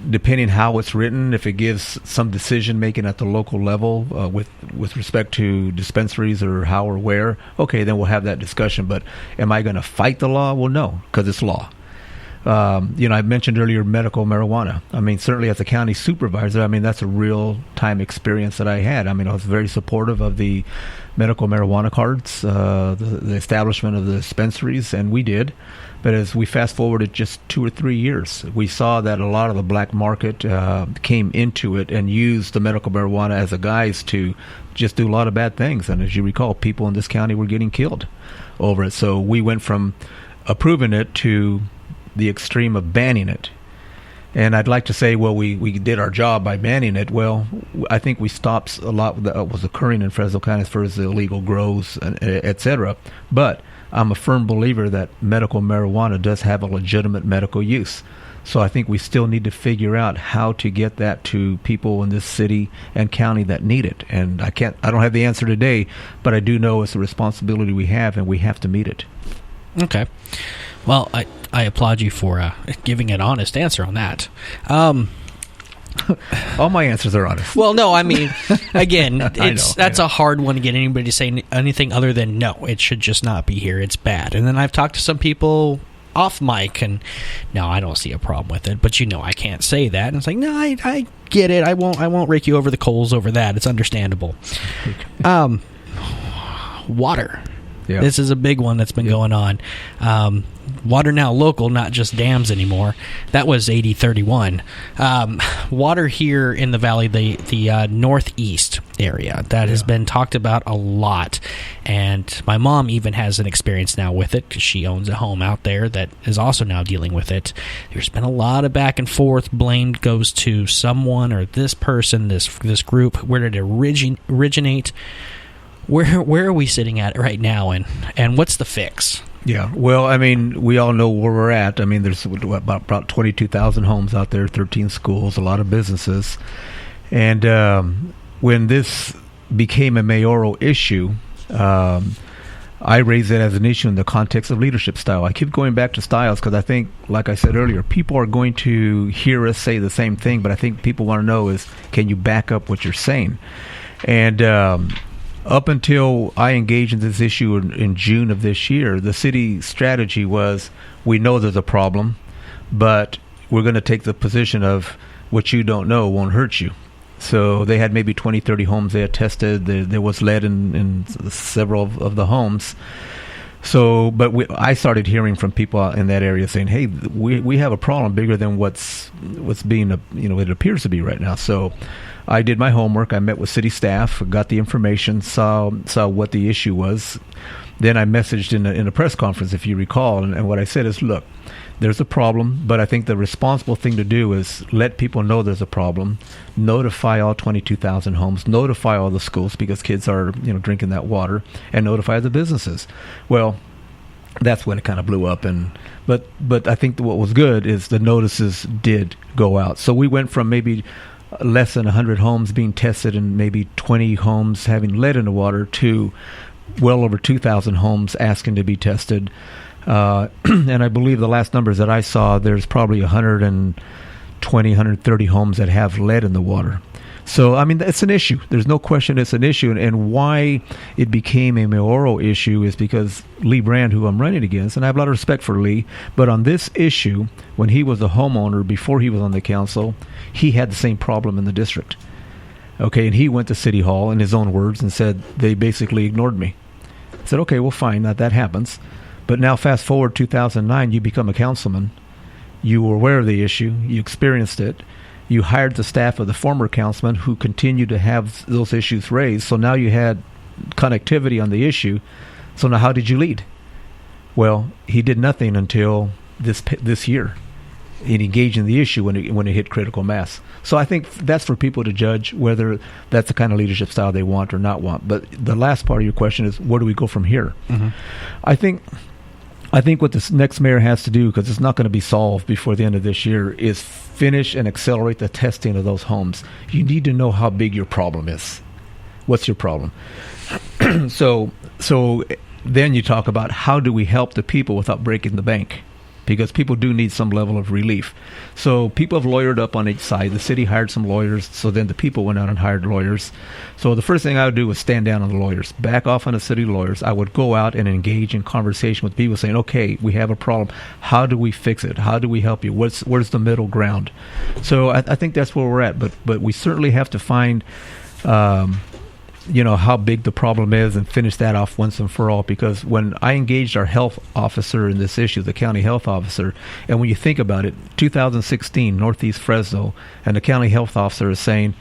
depending how it's written, if it gives some decision making at the local level with respect to dispensaries or how or where, okay, then we'll have that discussion. But am I going to fight the law? Well, no, because it's law. I mentioned earlier medical marijuana. I mean, certainly as a county supervisor, I mean, that's a real-time experience that I had. I mean, I was very supportive of the medical marijuana cards, the establishment of the dispensaries, and we did. But as we fast-forwarded just 2 or 3 years, we saw that a lot of the black market came into it and used the medical marijuana as a guise to just do a lot of bad things. And as you recall, people in this county were getting killed over it. So we went from approving it to the extreme of banning it. And I'd like to say, well, we did our job by banning it. Well, I think we stopped a lot that was occurring in Fresno County as far as the illegal grows, et cetera. But I'm a firm believer that medical marijuana does have a legitimate medical use. So I think we still need to figure out how to get that to people in this city and county that need it. And I don't have the answer today, but I do know it's a responsibility we have, and we have to meet it.
Okay. Well, I applaud you for giving an honest answer on that.
All my answers are honest.
Well, no, I mean, again, that's a hard one to get anybody to say anything other than, no, it should just not be here. It's bad. And then I've talked to some people off mic, and no, I don't see a problem with it. But I can't say that. And it's like, no, I get it. I won't rake you over the coals over that. It's understandable. Water. Yeah. This is a big one that's been going on. Water now local, not just dams anymore. That was 80-31. Water here in the valley, the northeast area, that has been talked about a lot. And my mom even has an experience now with it because she owns a home out there that is also now dealing with it. There's been a lot of back and forth. Blame goes to someone or this person, this group. Where did it originate? Where are we sitting at right now, and what's the fix?
Yeah, well, I mean, we all know where we're at. I mean, there's about 22,000 homes out there, 13 schools, a lot of businesses. And when this became a mayoral issue, I raised it as an issue in the context of leadership style. I keep going back to styles because I think, like I said earlier, people are going to hear us say the same thing, but I think people want to know is, can you back up what you're saying? And up until I engaged in this issue in June of this year, the city strategy was, we know there's a problem, but we're going to take the position of what you don't know won't hurt you. So they had maybe 20, 30 homes they had tested. There was lead in several of the homes. So, but I started hearing from people in that area saying, "Hey, we have a problem bigger than what's being, it appears to be right now." So, I did my homework. I met with city staff, got the information, saw what the issue was. Then I messaged in a press conference, if you recall, and what I said is, "Look, there's a problem, but I think the responsible thing to do is let people know there's a problem, notify all 22,000 homes, notify all the schools because kids are drinking that water, and notify the businesses." Well, that's when it kind of blew up. But I think what was good is the notices did go out. So we went from maybe less than 100 homes being tested and maybe 20 homes having lead in the water to well over 2,000 homes asking to be tested. And I believe the last numbers that I saw, there's probably 120, 130 homes that have lead in the water. So, I mean, it's an issue. There's no question it's an issue. And why it became a mayoral issue is because Lee Brand, who I'm running against, and I have a lot of respect for Lee, but on this issue, when he was a homeowner, before he was on the council, he had the same problem in the district. Okay, and he went to City Hall, in his own words, and said, they basically ignored me. I said, okay, well, fine, that happens. But now fast forward 2009, you become a councilman. You were aware of the issue. You experienced it. You hired the staff of the former councilman who continued to have those issues raised. So now you had connectivity on the issue. So now how did you lead? Well, he did nothing until this year. He engaged in the issue when it hit critical mass. So I think that's for people to judge whether that's the kind of leadership style they want or not want. But the last part of your question is, where do we go from here? Mm-hmm. I think I think what this next mayor has to do, because it's not going to be solved before the end of this year, is finish and accelerate the testing of those homes. You need to know how big your problem is. What's your problem? So then you talk about how do we help the people without breaking the bank? Because people do need some level of relief. So people have lawyered up on each side. The city hired some lawyers, so then the people went out and hired lawyers. So the first thing I would do was stand down on the lawyers, back off on the city lawyers. I would go out and engage in conversation with people saying, okay, we have a problem. How do we fix it? How do we help you? Where's the middle ground? So I think that's where we're at. But we certainly have to find how big the problem is and finish that off once and for all. Because when I engaged our health officer in this issue, the county health officer, and when you think about it, 2016, Northeast Fresno, and the county health officer is saying,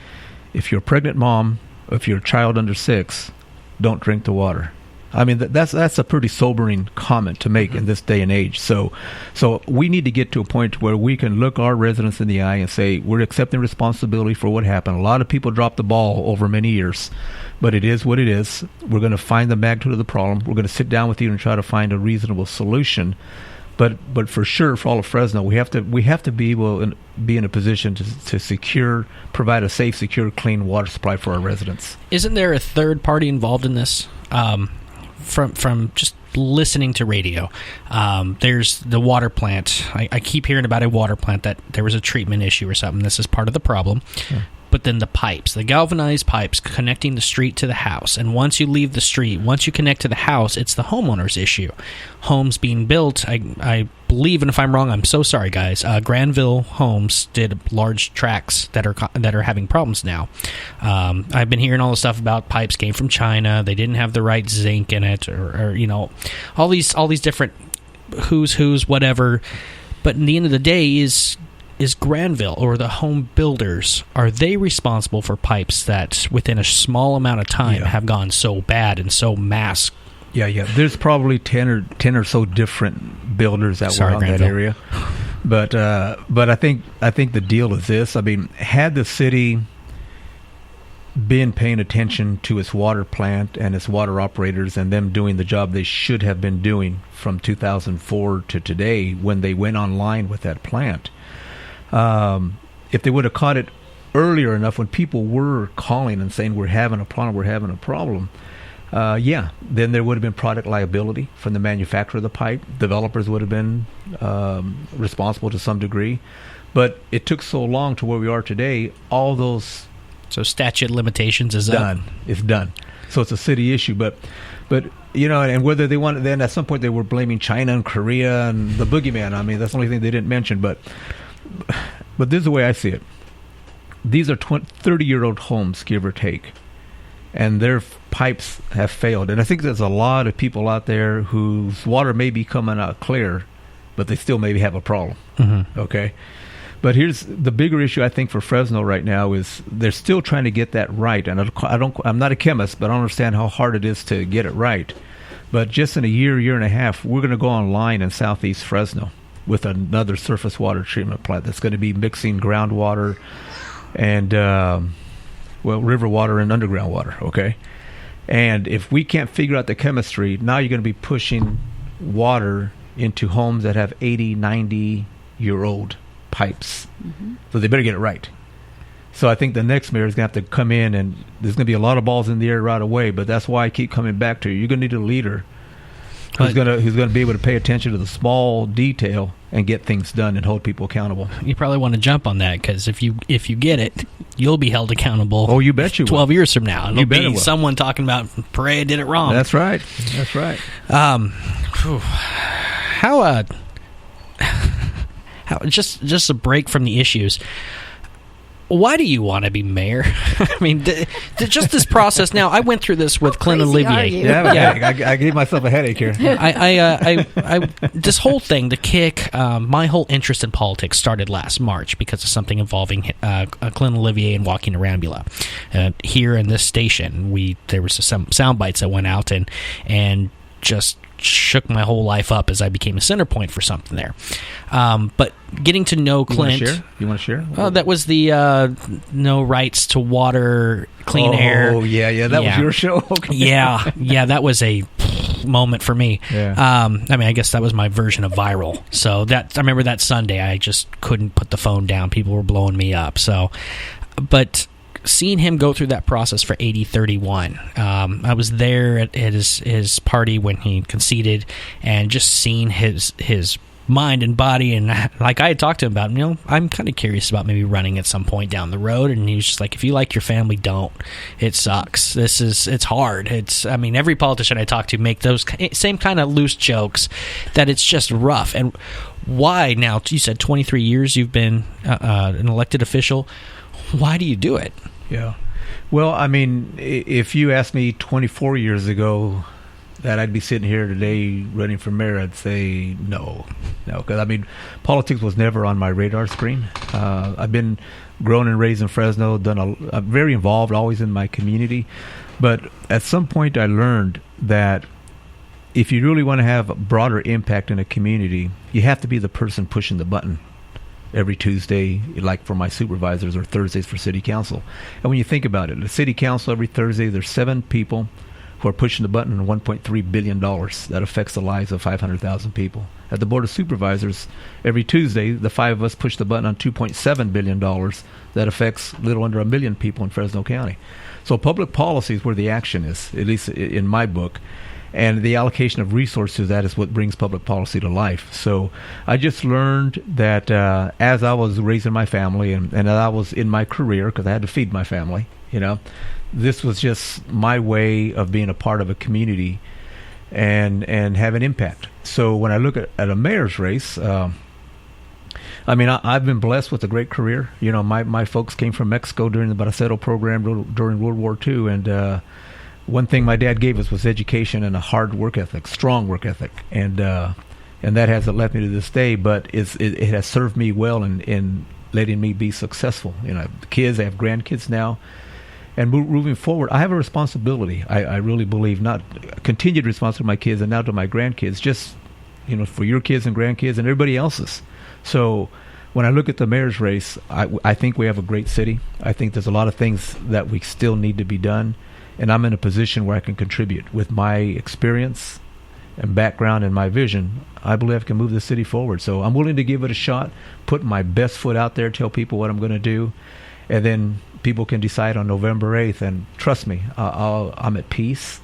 if you're a pregnant mom, if you're a child under 6, don't drink the water. I mean, that's a pretty sobering comment to make in this day and age. So we need to get to a point where we can look our residents in the eye and say, we're accepting responsibility for what happened. A lot of people dropped the ball over many years, but it is what it is. We're going to find the magnitude of the problem. We're going to sit down with you and try to find a reasonable solution. But for sure, for all of Fresno, we have to be able to be in a position to provide a safe, secure, clean water supply for our residents.
Isn't there a third party involved in this? From just listening to radio, there's the water plant. I keep hearing about a water plant that there was a treatment issue or something. This is part of the problem. Yeah. But then the pipes, the galvanized pipes connecting the street to the house. And once you leave the street, once you connect to the house, it's the homeowner's issue. Homes being built, I believe, and if I'm wrong, I'm so sorry, guys. Granville Homes did large tracts that are having problems now. I've been hearing all the stuff about pipes came from China. They didn't have the right zinc in it, or all these different who's whatever. But in the end of the day, is Granville or the home builders, are they responsible for pipes that within a small amount of time have gone so bad and so mass?
Yeah. There's probably 10 or so different builders that were on Granville. That area. But I think the deal is this. I mean, had the city been paying attention to its water plant and its water operators and them doing the job they should have been doing from 2004 to today when they went online with that plant, if they would have caught it earlier enough when people were calling and saying we're having a problem, then there would have been product liability from the manufacturer of the pipe. Developers would have been responsible to some degree. But it took so long to where we are today, all those...
So statute of limitations is
done. It's done. So it's a city issue. But and whether they wanted, then at some point they were blaming China and Korea and the boogeyman. I mean, that's the only thing they didn't mention. But this is the way I see it. These are 30-year-old homes, give or take, and their pipes have failed. And I think there's a lot of people out there whose water may be coming out clear, but they still maybe have a problem. Mm-hmm. Okay? But here's the bigger issue, I think, for Fresno right now is they're still trying to get that right. And I'm not a chemist, but I don't understand how hard it is to get it right. But just in a year and a half, we're going to go online in southeast Fresno with another surface water treatment plant that's going to be mixing groundwater and, river water and underground water, okay? And if we can't figure out the chemistry, now you're going to be pushing water into homes that have 80, 90-year-old pipes. Mm-hmm. So they better get it right. So I think the next mayor is going to have to come in, and there's going to be a lot of balls in the air right away, but that's why I keep coming back to you. You're going to need a leader who's going to be able to pay attention to the small detail and get things done and hold people accountable.
You probably want to jump on that, because if you get it, you'll be held accountable.
Oh, you bet you
12
will.
year from now. And it'll be someone talking about Perea did it wrong.
That's right.
Just a break from the issues. Why do you want to be mayor? I mean, just this process. Now, I went through this with Clint Olivier.
I gave myself a headache here.
This whole thing, the kick, my whole interest in politics started last March because of something involving Clint Olivier and Walking Arambula. Here in this station, there was some sound bites that went out and just shook my whole life up as I became a center point for something there. But getting to know Clint...
You want to share?
That was the no rights to water, clean air.
Oh, yeah. That was your show? Okay.
Yeah, that was a moment for me.
Yeah.
I mean, I guess that was my version of viral. So I remember that Sunday, I just couldn't put the phone down. People were blowing me up. So, but seeing him go through that process for 80-31, I was there at his party when he conceded, and just seeing his mind and body, and like I had talked to him about, I'm kind of curious about maybe running at some point down the road, and he was just like, if you like your family, don't. It sucks. It's hard. Every politician I talk to make those same kind of loose jokes, that it's just rough. And why now? You said 23 years you've been an elected official. Why do you do it?
Yeah. Well, I mean, if you asked me 24 years ago that I'd be sitting here today running for mayor, I'd say no. Because, politics was never on my radar screen. I've been grown and raised in Fresno, I'm very involved, always in my community. But at some point I learned that if you really want to have a broader impact in a community, you have to be the person pushing the button every Tuesday, like for my supervisors, or Thursdays for city council. And when you think about it, the city council every Thursday, there's 7 people who are pushing the button on $1.3 billion that affects the lives of 500,000 people. At the Board of Supervisors, every Tuesday, the 5 of us push the button on $2.7 billion that affects a little under 1 million people in Fresno County. So public policy is where the action is, at least in my book. And the allocation of resources, that is what brings public policy to life. So I just learned that as I was raising my family and as I was in my career, because I had to feed my family, this was just my way of being a part of a community and have an impact. So when I look at a mayor's race, I've been blessed with a great career. My folks came from Mexico during the Baracero program during World War II, and one thing my dad gave us was education and a hard work ethic, strong work ethic, and that hasn't left me to this day. But it has served me well in letting me be successful. I have kids, I have grandkids now, and moving forward, I have a responsibility. I really believe, not a continued responsibility to my kids and now to my grandkids, just for your kids and grandkids and everybody else's. So when I look at the mayor's race, I think we have a great city. I think there's a lot of things that we still need to be done. And I'm in a position where I can contribute with my experience and background and my vision. I believe I can move the city forward. So I'm willing to give it a shot, put my best foot out there, tell people what I'm going to do, and then people can decide on November 8th. And trust me, I'm at peace,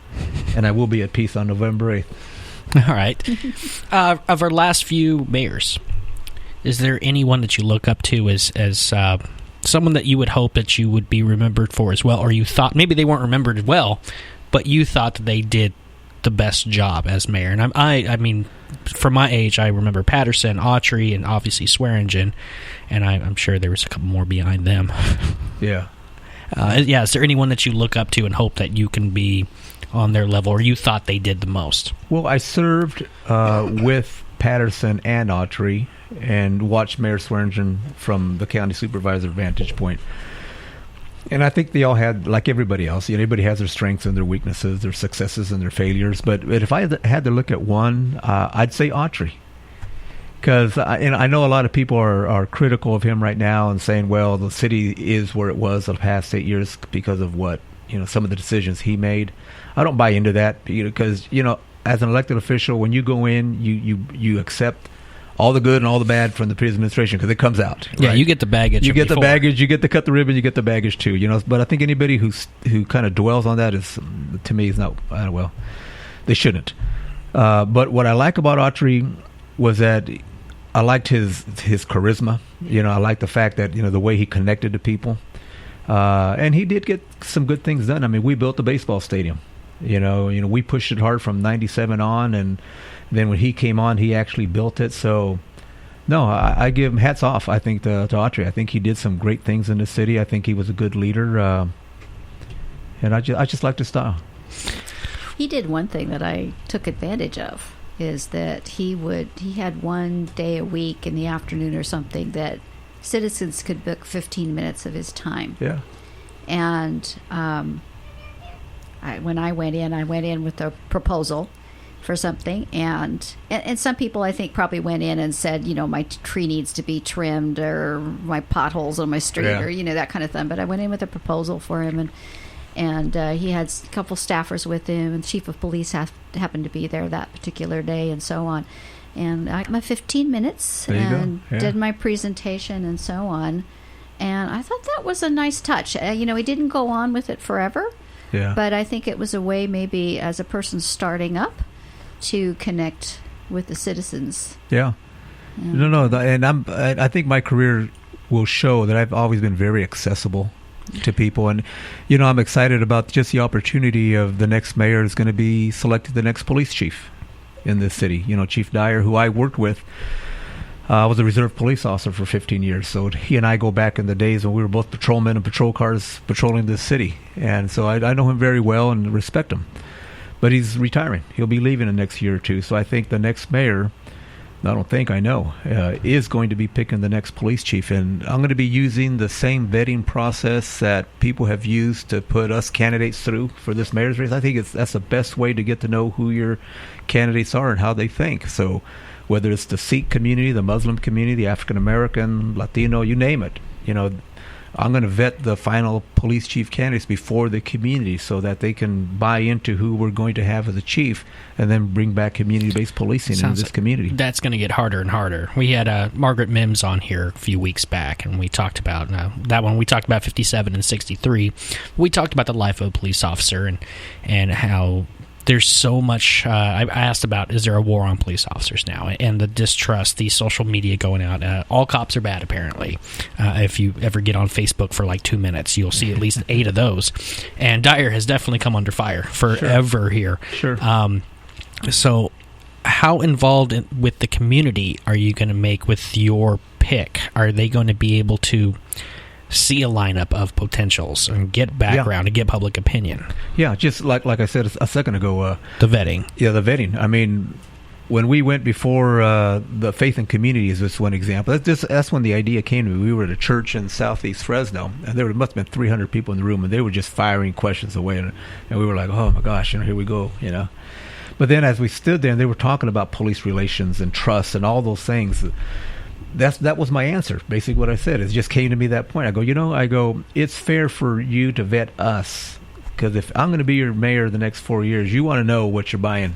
and I will be at peace on November 8th.
All right. Of our last few mayors, is there anyone that you look up to as someone that you would hope that you would be remembered for as well, or you thought maybe they weren't remembered well, but you thought that they did the best job as mayor? And I mean, from my age, I remember Patterson, Autry, and obviously Swearingen, and I'm sure there was a couple more behind them.
Yeah.
Is there anyone that you look up to and hope that you can be on their level, or you thought they did the most?
Well, I served with Patterson and Autry, and watched Mayor Swearingen from the county supervisor vantage point. And I think they all had, like everybody else, everybody has their strengths and their weaknesses, their successes and their failures. But if I had to look at one, I'd say Autry. Because I know a lot of people are critical of him right now and saying, well, the city is where it was the past 8 years because of what, some of the decisions he made. I don't buy into that because, as an elected official, when you go in, you accept all the good and all the bad from the previous administration because it comes out.
Yeah,
right?
You get the baggage.
You get the baggage. You get to cut the ribbon. You get the baggage too. But I think anybody who kind of dwells on that is, to me, is not well. They shouldn't. But what I like about Autry was that I liked his charisma. I liked the fact that the way he connected to people, and he did get some good things done. I mean, we built the baseball stadium. We pushed it hard from '97 on, and then when he came on, he actually built it. So, no, I give him hats off, I think, to Autry. I think he did some great things in the city. I think he was a good leader, and I just liked his style.
He did one thing that I took advantage of, is that he had one day a week in the afternoon or something that citizens could book 15 minutes of his time.
Yeah.
And when I went in with a proposal for something, and some people I think probably went in and said, my tree needs to be trimmed, or my potholes on my street, or that kind of thing. But I went in with a proposal for him, And he had a couple staffers with him, and the chief of police happened to be there that particular day, and so on. And I got my 15 minutes and did my presentation and so on. And I thought that was a nice touch. He didn't go on with it forever, but I think it was a way, maybe as a person starting up, to connect with the citizens.
Yeah. No, and I think my career will show that I've always been very accessible to people, and I'm excited about just the opportunity of the next mayor is going to be selected the next police chief in this city. Chief Dyer, who I worked with, was a reserve police officer for 15 years. So he and I go back in the days when we were both patrolmen and patrol cars patrolling this city, and so I know him very well and respect him. But he's retiring. He'll be leaving in the next year or two. So I think the next mayor, I know, is going to be picking the next police chief. And I'm going to be using the same vetting process that people have used to put us candidates through for this mayor's race. I think that's the best way to get to know who your candidates are and how they think. So whether it's the Sikh community, the Muslim community, the African American, Latino, you name it, I'm going to vet the final police chief candidates before the community so that they can buy into who we're going to have as a chief, and then bring back community-based policing into this community.
That's going to get harder and harder. We had Margaret Mims on here a few weeks back, and we talked about that one. We talked about 57 and 63. We talked about the life of a police officer and how there's so much. I asked about, is there a war on police officers now? And the distrust, the social media going out. All cops are bad, apparently. If you ever get on Facebook for like 2 minutes, you'll see at least 8 of those. And Dyer has definitely come under fire forever here.
Sure.
So how involved with the community are you going to make with your pick? Are they going to be able to see a lineup of potentials and get background and get public opinion?
Yeah, just like I said a second ago.
The vetting.
Yeah, the vetting. I mean, when we went before the Faith and Community is just one example. That's when the idea came to me. We were at a church in southeast Fresno, and there must have been 300 people in the room, and they were just firing questions away. And we were like, oh, my gosh, here we go, But then as we stood there, and they were talking about police relations and trust and all those things, that was my answer. Basically what I said. It just came to me that point. I go, it's fair for you to vet us, because if I'm going to be your mayor the next 4 years, you want to know what you're buying.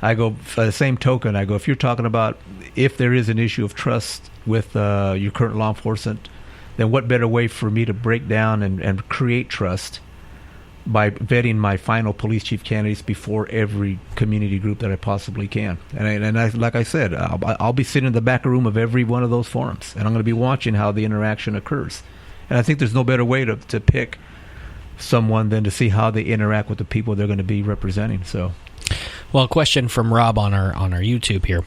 I go, by the same token, if you're talking about if there is an issue of trust with your current law enforcement, then what better way for me to break down and create trust by vetting my final police chief candidates before every community group that I possibly can. And I, like I said, I'll be sitting in the back room of every one of those forums, and I'm going to be watching how the interaction occurs. And I think there's no better way to pick someone than to see how they interact with the people they're going to be representing. So,
well, a question from Rob on our YouTube here.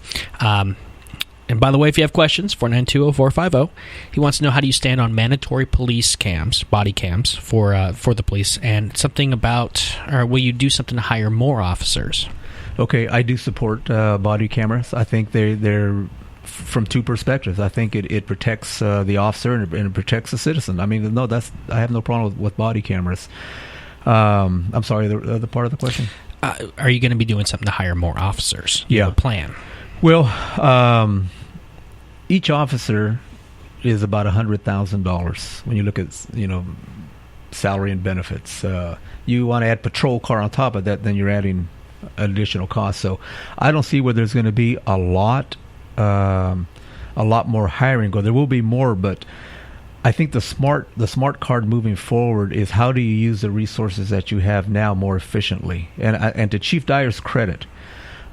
And by the way, if you have questions, 492-0450. He wants to know, how do you stand on mandatory police cams, body cams, for the police, and something about, or will you do something to hire more officers?
Okay, I do support body cameras. I think they're from two perspectives. I think it protects the officer and it protects the citizen. I mean, I have no problem with body cameras. I'm sorry, the part of the question?
Are you going to be doing something to hire more officers?
Yeah.
The plan.
Well, each officer is about $100,000 when you look at salary and benefits. You want to add patrol car on top of that, then you're adding additional costs. So I don't see where there's going to be a lot more hiring. There will be more, but I think the smart card moving forward is, how do you use the resources that you have now more efficiently? And to Chief Dyer's credit,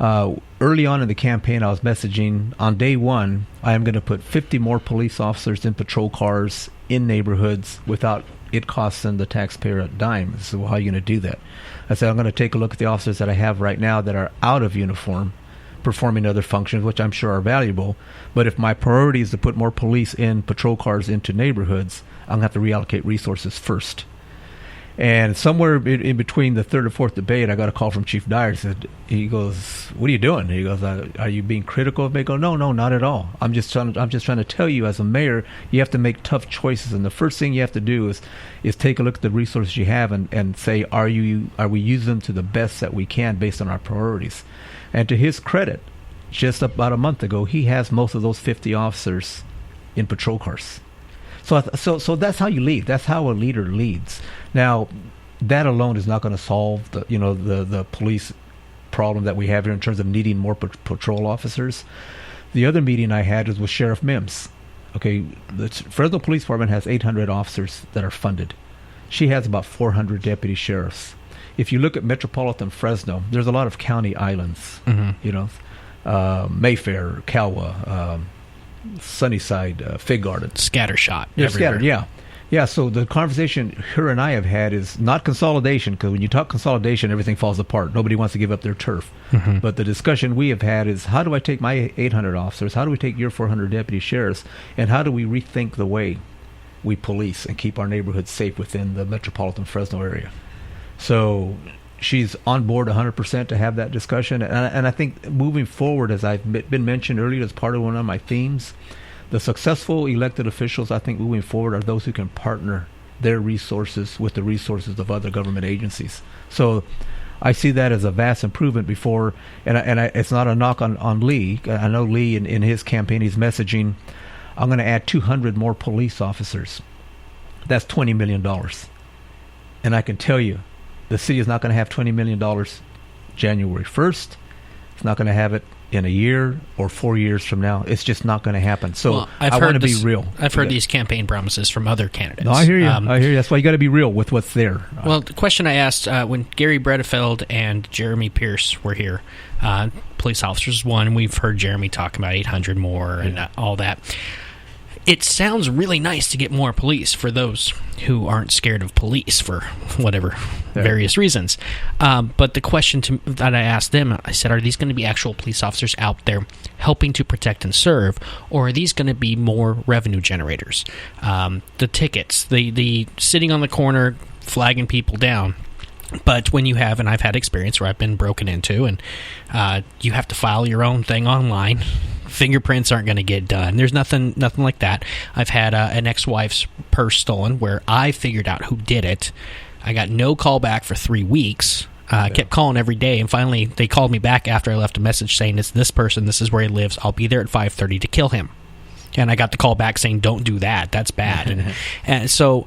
early on in the campaign, I was messaging, on day one, I am going to put 50 more police officers in patrol cars in neighborhoods without it costing the taxpayer a dime. So how are you going to do that? I said, I'm going to take a look at the officers that I have right now that are out of uniform, performing other functions, which I'm sure are valuable. But if my priority is to put more police in patrol cars into neighborhoods, I'm going to have to reallocate resources first. And somewhere in between the third or fourth debate, I got a call from Chief Dyer. He goes, "What are you doing?" He goes, "Are you being critical of me?" I go, "No, not at all. I'm just trying to tell you, as a mayor, you have to make tough choices, and the first thing you have to do is take a look at the resources you have and say, are we using them to the best that we can based on our priorities?" And to his credit, just about a month ago, he has most of those 50 officers in patrol cars. So that's how you lead. That's how a leader leads. Now, that alone is not going to solve the police problem that we have here in terms of needing more patrol officers. The other meeting I had was with Sheriff Mims. Okay, the Fresno Police Department has 800 officers that are funded. She has about 400 deputy sheriffs. If you look at metropolitan Fresno, there's a lot of county islands. Mayfair, Calwa, Sunnyside, Fig Garden.
Scattershot.
They're scattered, yeah. Yeah, so the conversation her and I have had is not consolidation, because when you talk consolidation, everything falls apart. Nobody wants to give up their turf. But the discussion we have had is, how do I take my 800 officers, how do we take your 400 deputy sheriffs, and how do we rethink the way we police and keep our neighborhoods safe within the metropolitan Fresno area? So she's on board 100% to have that discussion. And I think moving forward, as I've been mentioned earlier as part of one of my themes, the successful elected officials, I think, moving forward, are those who can partner their resources with the resources of other government agencies. So I see that as a vast improvement before, and it's not a knock on Lee. I know Lee, in his campaign, he's messaging, I'm going to add 200 more police officers. That's $20 million. And I can tell you, the city is not going to have $20 million January 1st. It's not going to have it in a year or 4 years from now. It's just not going to happen. So I want to be real.
I've heard these campaign promises from other candidates.
No, I hear you. I hear you. That's why you got to be real with what's there.
Well, the question I asked when Gary Bredefeld and Jeremy Pierce were here, police officers one, and we've heard Jeremy talk about 800 more and all that. It sounds really nice to get more police for those who aren't scared of police for whatever various reasons. But the question that I asked them, I said, are these going to be actual police officers out there helping to protect and serve, or are these going to be more revenue generators? The tickets, the sitting on the corner flagging people down. But when you have, and I've had experience where I've been broken into, and you have to file your own thing online. Fingerprints aren't going to get done. There's nothing like that. I've had an ex-wife's purse stolen where I figured out who did it. I got no call back for 3 weeks. Kept calling every day, and finally they called me back after I left a message saying, it's this person, this is where he lives, I'll be there at 5:30 to kill him. And I got the call back saying, don't do that, that's bad. and so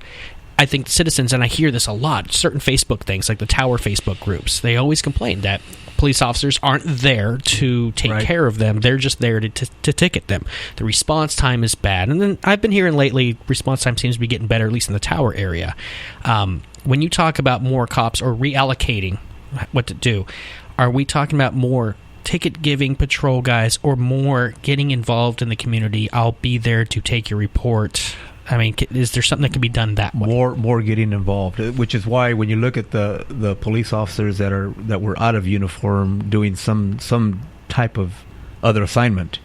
I think citizens, and I hear this a lot, certain Facebook things, like the Tower Facebook groups, they always complain that police officers aren't there to take care of them. They're just there to ticket them. The response time is bad. And then I've been hearing lately, response time seems to be getting better, at least in the Tower area. When you talk about more cops or reallocating what to do, are we talking about more ticket-giving patrol guys or more getting involved in the community? I'll be there to take your report. I mean, is there something that can be done that way?
More getting involved, which is why when you look at the police officers that were out of uniform doing some type of other assignment,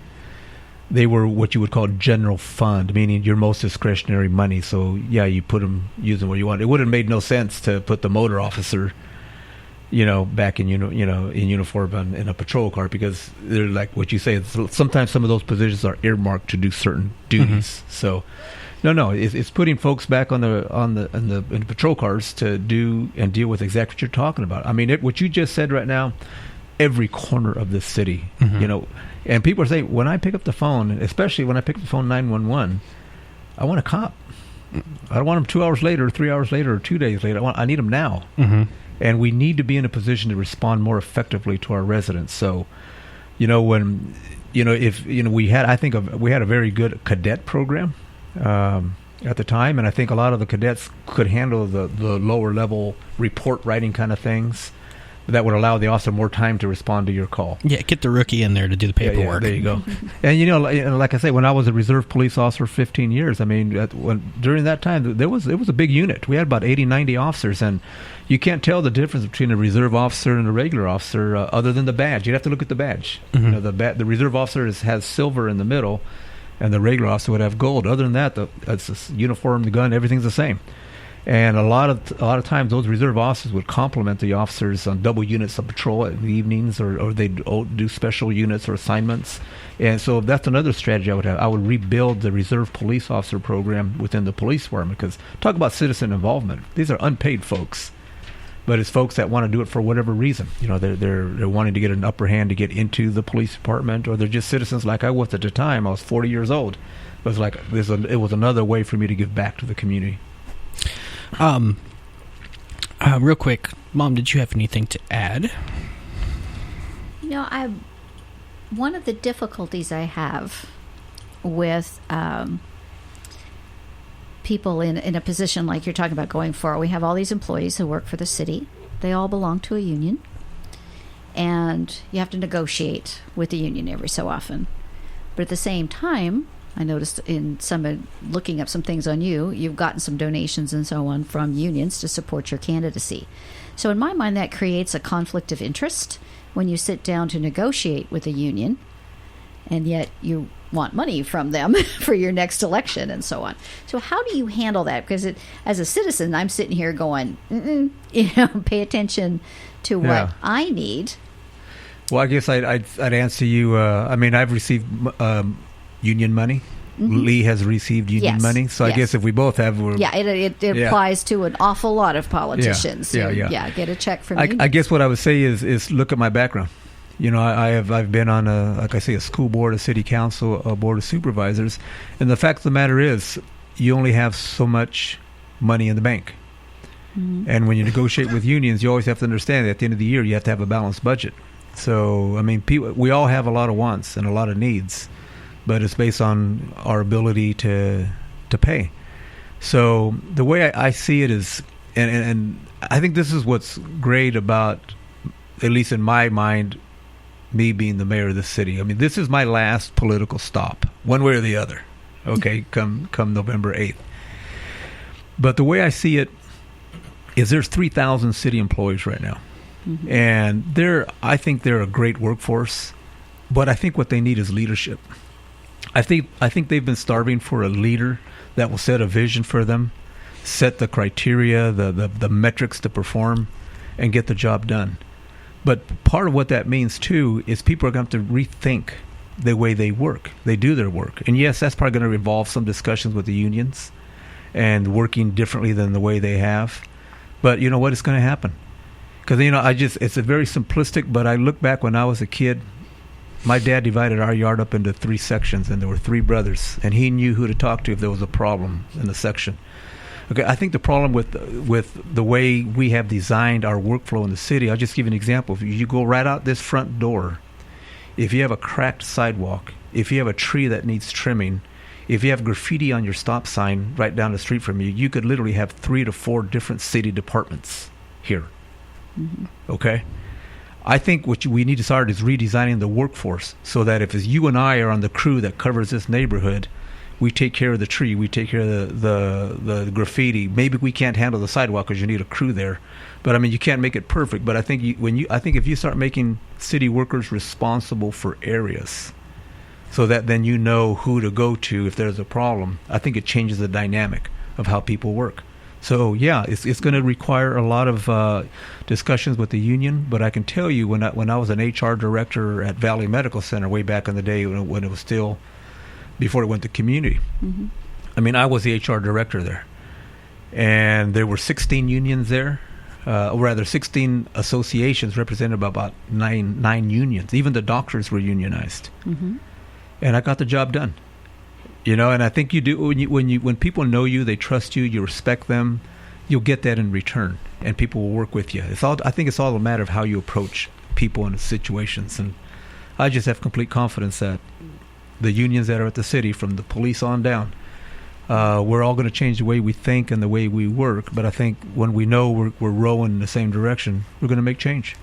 they were what you would call general fund, meaning your most discretionary money. So yeah, you put them, use them where you want. It would have made no sense to put the motor officer, back in uniform in a patrol car, because they're like what you say. Sometimes some of those positions are earmarked to do certain duties. So. No, it's putting folks back in the patrol cars to do and deal with exactly what you're talking about. I mean, what you just said right now, every corner of the city, and people are saying, when I pick up the phone, especially when I pick up the phone 911, I want a cop. I don't want them 2 hours later, 3 hours later, or 2 days later. I need them now. And we need to be in a position to respond more effectively to our residents. So, we had a very good cadet program at the time, and I think a lot of the cadets could handle the lower level report writing kind of things that would allow the officer more time to respond to your call.
Yeah, get the rookie in there to do the paperwork.
Yeah, there you go. And like I say, when I was a reserve police officer for 15 years, I mean, during that time, it was a big unit. We had about 80, 90 officers, and you can't tell the difference between a reserve officer and a regular officer other than the badge. You'd have to look at the badge. The reserve officer has silver in the middle, and the regular officer would have gold. Other than that, it's the uniform, the gun, everything's the same. And a lot of times, those reserve officers would complement the officers on double units of patrol in the evenings, or they'd do special units or assignments. And so that's another strategy I would have. I would rebuild the reserve police officer program within the police department, because talk about citizen involvement. These are unpaid folks, but it's folks that want to do it for whatever reason. They're wanting to get an upper hand to get into the police department, or they're just citizens like I was at the time. I was 40 years old. It was like it was another way for me to give back to the community.
Real quick, Mom, did you have anything to add?
One of the difficulties I have with people in a position like you're talking about going forward, we have all these employees who work for the city. They all belong to a union, and you have to negotiate with the union every so often. But at the same time, I noticed in looking up some things on you've gotten some donations and so on from unions to support your candidacy. So in my mind, that creates a conflict of interest when you sit down to negotiate with a union, and yet you want money from them for your next election and so on. So how do you handle that? Because as a citizen, I'm sitting here going, pay attention to what I need.
Well, I guess I'd answer you. I've received union money. Mm-hmm. Lee has received union money. So I guess if we both have...
it applies to an awful lot of politicians. Get a check from unions.
I guess what I would say is look at my background. I've been on a school board, a city council, a board of supervisors. And the fact of the matter is you only have so much money in the bank. Mm-hmm. And when you negotiate with unions, you always have to understand that at the end of the year, you have to have a balanced budget. So, we all have a lot of wants and a lot of needs, but it's based on our ability to pay. So the way I see it is, and I think this is what's great about, at least in my mind, me being the mayor of the city. This is my last political stop, one way or the other, okay, come November 8th. But the way I see it is there's 3,000 city employees right now. Mm-hmm. And I think they're a great workforce, but I think what they need is leadership. I think they've been starving for a leader that will set a vision for them, set the criteria, the metrics to perform, and get the job done. But part of what that means too is people are going to have to rethink the way they work. They do their work, and yes, that's probably going to involve some discussions with the unions and working differently than the way they have. But you know what? It's going to happen. Because, it's a very simplistic, but I look back when I was a kid, my dad divided our yard up into 3 sections, and there were 3 brothers, and he knew who to talk to if there was a problem in the section. Okay, I think the problem with the way we have designed our workflow in the city, I'll just give you an example. If you go right out this front door, if you have a cracked sidewalk, if you have a tree that needs trimming, if you have graffiti on your stop sign right down the street from you, you could literally have 3 to 4 different city departments here. Mm-hmm. Okay? I think what we need to start is redesigning the workforce so that if it's you and I are on the crew that covers this neighborhood, we take care of the tree, we take care of the graffiti. Maybe we can't handle the sidewalk because you need a crew there, but you can't make it perfect. But I think if you start making city workers responsible for areas, so that then you know who to go to if there's a problem, I think it changes the dynamic of how people work. So it's going to require a lot of discussions with the union. But I can tell you, when I was an HR director at Valley Medical Center way back in the day, when it was still before it went to community, mm-hmm. I was the HR director there, and there were 16 unions there, or rather 16 associations represented by about nine unions. Even the doctors were unionized, mm-hmm. and I got the job done. And I think you do when people know you, they trust you, you respect them, you'll get that in return, and people will work with you. I think it's all a matter of how you approach people in situations, and I just have complete confidence that the unions that are at the city, from the police on down, we're all going to change the way we think and the way we work. But I think when we know we're rowing in the same direction, we're going to make change.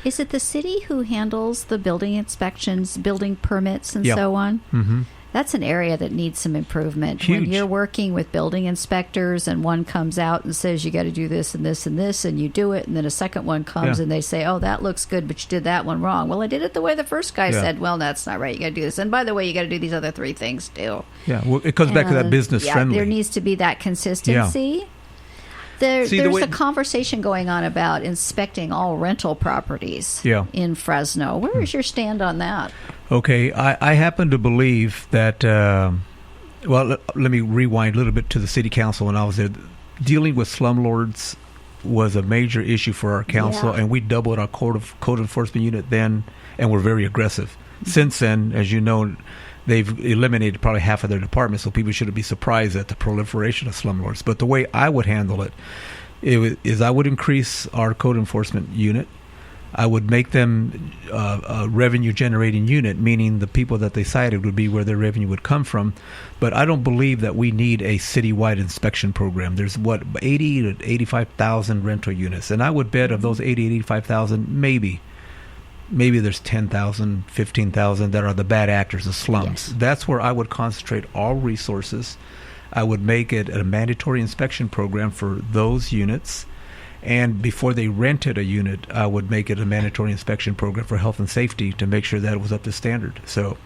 Is it the city who handles the building inspections, building permits, and so on? Mm-hmm. That's an area that needs some improvement.
Huge.
When you're working with building inspectors and one comes out and says you got to do this and this and this, and you do it, and then a second one comes and they say, oh, that looks good, but you did that one wrong. Well, I did it the way the first guy said. Well, that's not right. You got to do this. And by the way, you got to do these other 3 things too.
Yeah, well, it comes back to that business friendly.
There needs to be that consistency. Yeah. There's a conversation going on about inspecting all rental properties in Fresno. Where is your stand on that?
Okay, I happen to believe that, let me rewind a little bit to the city council when I was there. Dealing with slumlords was a major issue for our council, and we doubled our code enforcement unit then, and we're very aggressive. Mm-hmm. Since then, as you know, they've eliminated probably half of their departments, so people shouldn't be surprised at the proliferation of slumlords. But the way I would handle it, I would increase our code enforcement unit. I would make them a revenue-generating unit, meaning the people that they cited would be where their revenue would come from. But I don't believe that we need a citywide inspection program. There's, 80 to 85,000 rental units. And I would bet of those 80 to 85,000, maybe there's 10,000, 15,000 that are the bad actors, the slums. Yes. That's where I would concentrate all resources. I would make it a mandatory inspection program for those units. And before they rented a unit, I would make it a mandatory inspection program for health and safety to make sure that it was up to standard. So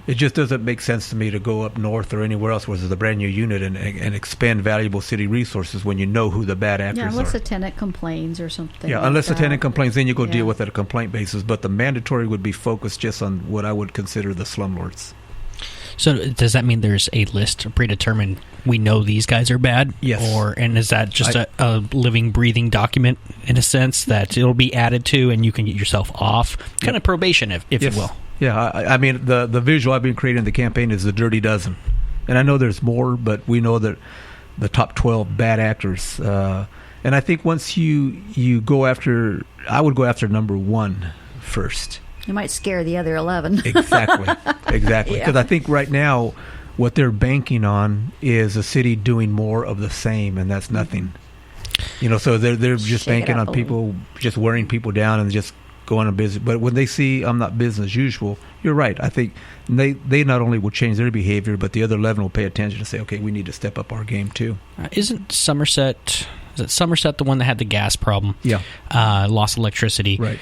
it just doesn't make sense to me to go up north or anywhere else where there's a brand new unit and expend valuable city resources when you know who the bad actors are.
Yeah, unless a tenant complains or something.
Yeah, unless a tenant complains, then you go deal with it at a complaint basis. But the mandatory would be focused just on what I would consider the slumlords.
So does that mean there's a list predetermined? We know these guys are bad?
Yes.
And is that just a living, breathing document in a sense that it'll be added to and you can get yourself off? Kind of probation, if you will.
Yeah, I mean, the visual I've been creating in the campaign is the dirty dozen. And I know there's more, but we know that the top 12 bad actors. And I think once you go after, I would go after number one first.
You might scare the other 11.
Exactly. Because I think right now what they're banking on is a city doing more of the same, and that's nothing. So they're just banking on people just wearing people down and just going on business. But when they see I'm not business as usual, you're right. I think they not only will change their behavior, but the other 11 will pay attention and say, okay, we need to step up our game too.
Isn't Somerset the one that had the gas problem?
Yeah.
Lost electricity.
Right.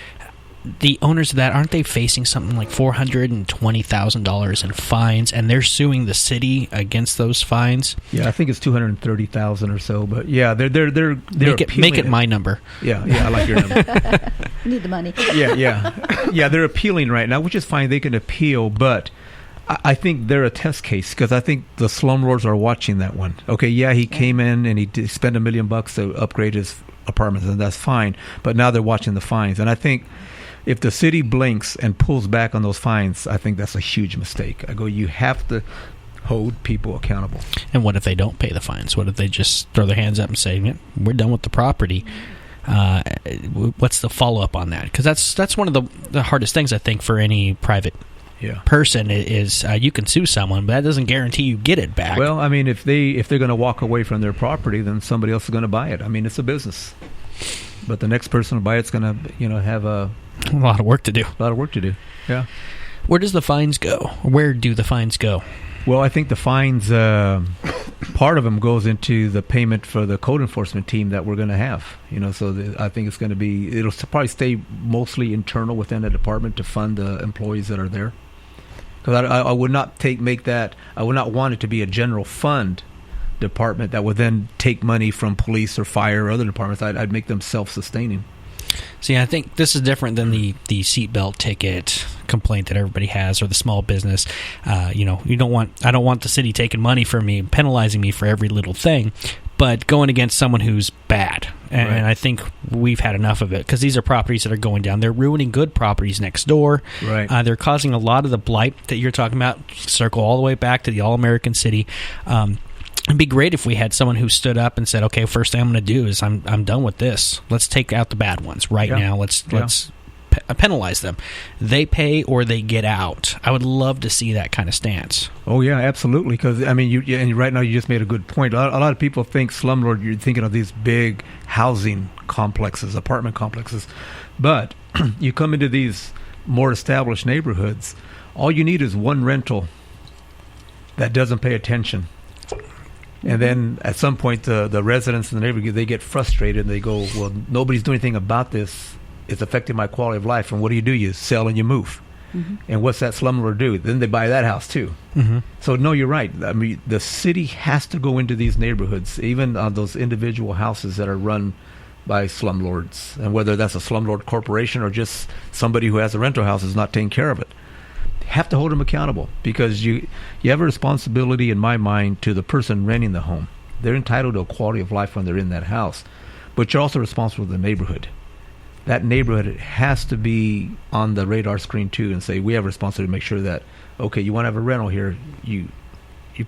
The owners of that, aren't they facing something like $420,000 in fines, and they're suing the city against those fines?
Yeah, I think it's $230,000 or so. But yeah, they're
make it my number.
Yeah, I like your number.
Need the money.
Yeah. They're appealing right now, which is fine. They can appeal, but I think they're a test case because I think the slumlords are watching that one. Okay, he came in and he spent $1 million to upgrade his apartments, and that's fine. But now they're watching the fines, and I think if the city blinks and pulls back on those fines, I think that's a huge mistake. You have to hold people accountable.
And what if they don't pay the fines? What if they just throw their hands up and say, we're done with the property? What's the follow-up on that? Because that's one of the hardest things, I think, for any private person is you can sue someone, but that doesn't guarantee you get it back.
Well, I mean, if they're going to walk away from their property, then somebody else is going to buy it. I mean, it's a business. But the next person to buy it's going to, have a
lot of work to do.
Yeah.
Where does the fines go? Where do the fines go?
Well, I think the fines, part of them goes into the payment for the code enforcement team that we're going to have. So I think it'll probably stay mostly internal within the department to fund the employees that are there. Because I would not I would not want it to be a general fund department that would then take money from police or fire or other departments. I'd make them self-sustaining.
See, I think this is different than the seatbelt ticket complaint that everybody has, or the small business. I don't want the city taking money from me, penalizing me for every little thing, but going against someone who's bad. And
right.
I think we've had enough of it because these are properties that are going down. They're ruining good properties next door.
Right.
They're causing a lot of the blight that you're talking about. Circle all the way back to the all-American city. It'd be great if we had someone who stood up and said, "Okay, first thing I'm going to do is I'm done with this. Let's take out the bad ones right now. Let's penalize them. They pay or they get out." I would love to see that kind of stance.
Oh yeah, absolutely. Because I mean, and right now you just made a good point. A lot of people think slumlord. You're thinking of these big housing complexes, apartment complexes, but you come into these more established neighborhoods. All you need is one rental that doesn't pay attention. And then at some point, the residents in the neighborhood, they get frustrated and they go, well, nobody's doing anything about this. It's affecting my quality of life. And what do? You sell and you move. Mm-hmm. And what's that slumlord do? Then they buy that house too.
Mm-hmm.
So no, you're right. I mean, the city has to go into these neighborhoods, even on those individual houses that are run by slumlords. And whether that's a slumlord corporation or just somebody who has a rental house is not taking care of it. Have to hold them accountable, because you have a responsibility in my mind to the person renting the home. They're entitled to a quality of life when they're in that house, but you're also responsible for the neighborhood. That neighborhood has to be on the radar screen too, and say we have a responsibility to make sure that, okay, you want to have a rental here, you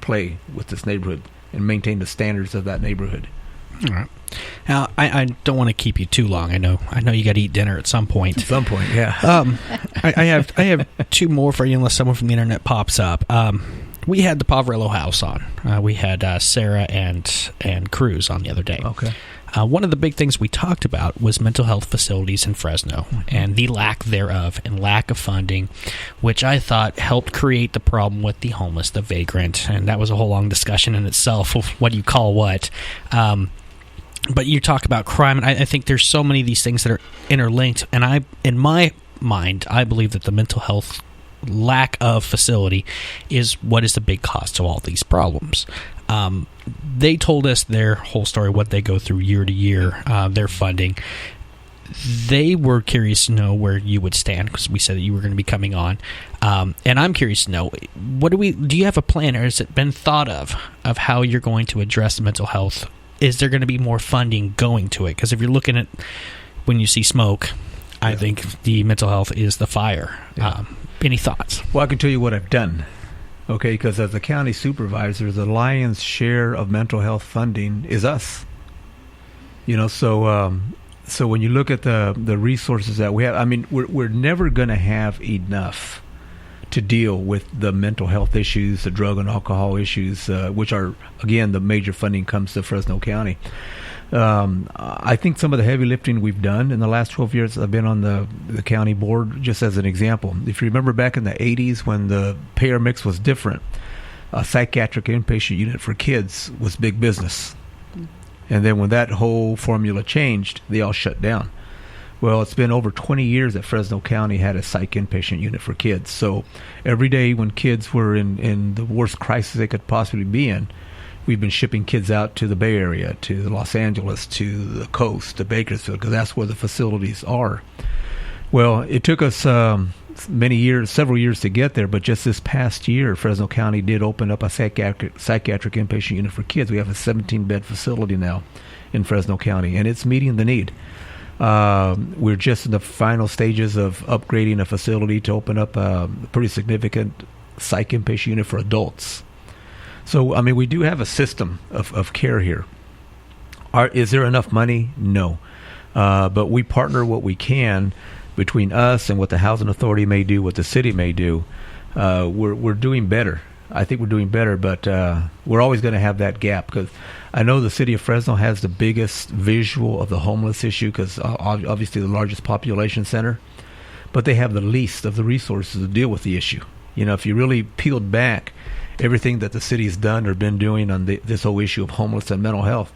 play with this neighborhood and maintain the standards of that neighborhood.
All right. Now, I don't want to keep you too long. I know you got to eat dinner at some point.
At some point, yeah.
I have two more for you, unless someone from the internet pops up. We had the Poverello House on. We had Sarah and Cruz on the other day.
Okay.
One of the big things we talked about was mental health facilities in Fresno and the lack thereof and lack of funding, which I thought helped create the problem with the homeless, the vagrant, and that was a whole long discussion in itself of what you call what. But you talk about crime, and I think there's so many of these things that are interlinked, and in my mind, I believe that the mental health lack of facility is what is the big cost of all these problems. They told us their whole story, what they go through year to year, their funding. They were curious to know where you would stand, because we said that you were going to be coming on. And I'm curious to know, do you have a plan, or has it been thought of how you're going to address mental health? Is there going to be more funding going to it? Because if you're looking at when you see smoke, I think the mental health is the fire. Yeah. Any thoughts?
Well, I can tell you what I've done. Okay, because as a county supervisor, the lion's share of mental health funding is us. So when you look at the resources that we have, I mean, we're never going to have enough to deal with the mental health issues, the drug and alcohol issues, which are, again, the major funding comes to Fresno County. I think some of the heavy lifting we've done in the last 12 years, I've been on the county board, just as an example. If you remember back in the 80s when the payer mix was different, a psychiatric inpatient unit for kids was big business. And then when that whole formula changed, they all shut down. Well, it's been over 20 years that Fresno County had a psych inpatient unit for kids. So every day when kids were in the worst crisis they could possibly be in, we've been shipping kids out to the Bay Area, to Los Angeles, to the coast, to Bakersfield, because that's where the facilities are. Well, it took us several years to get there, but just this past year, Fresno County did open up a psychiatric inpatient unit for kids. We have a 17-bed facility now in Fresno County, and it's meeting the need. We're just in the final stages of upgrading a facility to open up a pretty significant psych inpatient unit for adults. So, I mean, we do have a system of care here. Is there enough money? No. But we partner what we can between us and what the Housing Authority may do, what the city may do. We're doing better. I think we're doing better, but we're always going to have that gap, because I know the city of Fresno has the biggest visual of the homeless issue, because obviously the largest population center, but they have the least of the resources to deal with the issue. If you really peeled back everything that the city has done or been doing on this whole issue of homeless and mental health,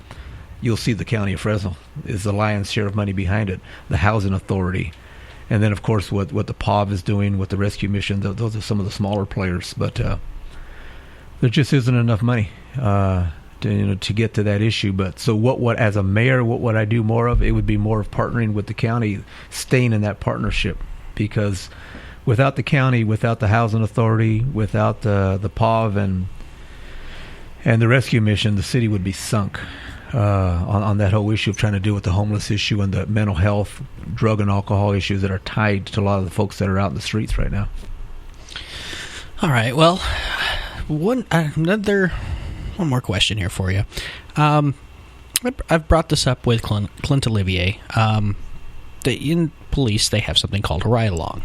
you'll see the county of Fresno is the lion's share of money behind it, the Housing Authority, and then, of course, what the POV is doing with the rescue mission. Those are some of the smaller players, but there just isn't enough money to get to that issue. But so what as a mayor, what would I do more of? It would be more of partnering with the county, staying in that partnership, because without the county, without the Housing Authority, without the POV and the rescue mission, the city would be sunk on that whole issue of trying to deal with the homeless issue and the mental health, drug and alcohol issues that are tied to a lot of the folks that are out in the streets right now.
All right. Well, one more question here for you. I've brought this up with Clint Olivier. In police, they have something called a ride-along.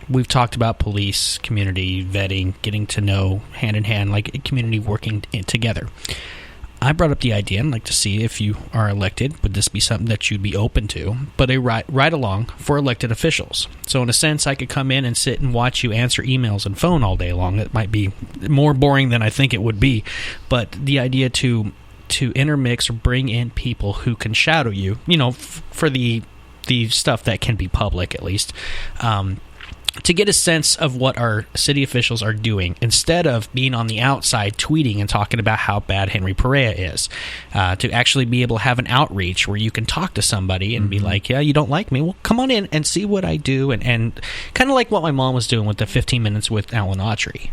We've talked about police, community, vetting, getting to know hand-in-hand, like a community working together. I brought up the idea, and I'd like to see if you are elected, would this be something that you'd be open to, but a ride-along for elected officials. So in a sense, I could come in and sit and watch you answer emails and phone all day long. It might be more boring than I think it would be, but the idea to intermix or bring in people who can shadow you, for the stuff that can be public, at least, to get a sense of what our city officials are doing, instead of being on the outside tweeting and talking about how bad Henry Perea is, to actually be able to have an outreach where you can talk to somebody and be like, yeah, you don't like me? Well, come on in and see what I do, and kind of like what my mom was doing with the 15 minutes with Alan Autry.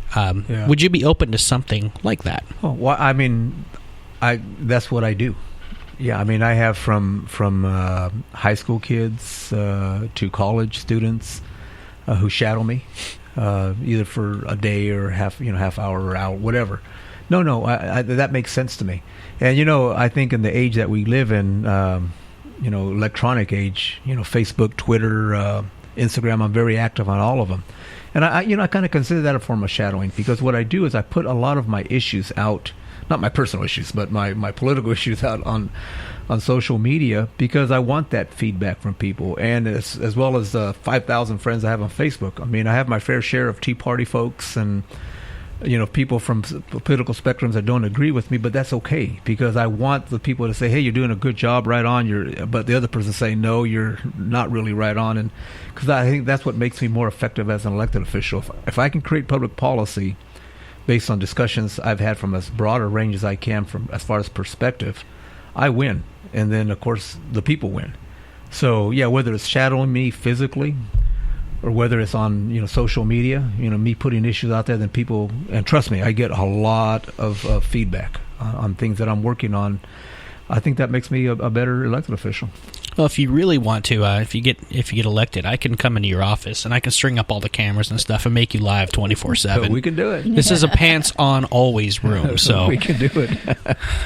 Would you be open to something like that?
Oh, well, I mean, that's what I do. Yeah, I mean, I have from high school kids to college students who shadow me, either for a day or half hour or hour, whatever. No, that makes sense to me. And, I think in the age that we live in, electronic age, Facebook, Twitter, Instagram, I'm very active on all of them. And I kind of consider that a form of shadowing, because what I do is I put a lot of my issues out, not my personal issues, but my political issues out on social media, because I want that feedback from people, and as well as the 5,000 friends I have on Facebook. I mean, I have my fair share of Tea Party folks and people from political spectrums that don't agree with me, but that's okay, because I want the people to say, hey, you're doing a good job, right on, but the other person say, no, you're not really right on. And because I think that's what makes me more effective as an elected official. If I can create public policy based on discussions I've had from as broad a range as I can, from as far as perspective, I win. And then, of course, the people win. So, yeah, whether it's shadowing me physically, or whether it's on social media, me putting issues out there, then people, and trust me, I get a lot of feedback on things that I'm working on. I think that makes me a better elected official.
Well, if you really want to, if you get elected, I can come into your office and I can string up all the cameras and stuff and make you live 24/7.
We can do it.
This is a pants on always room, so
we can do it.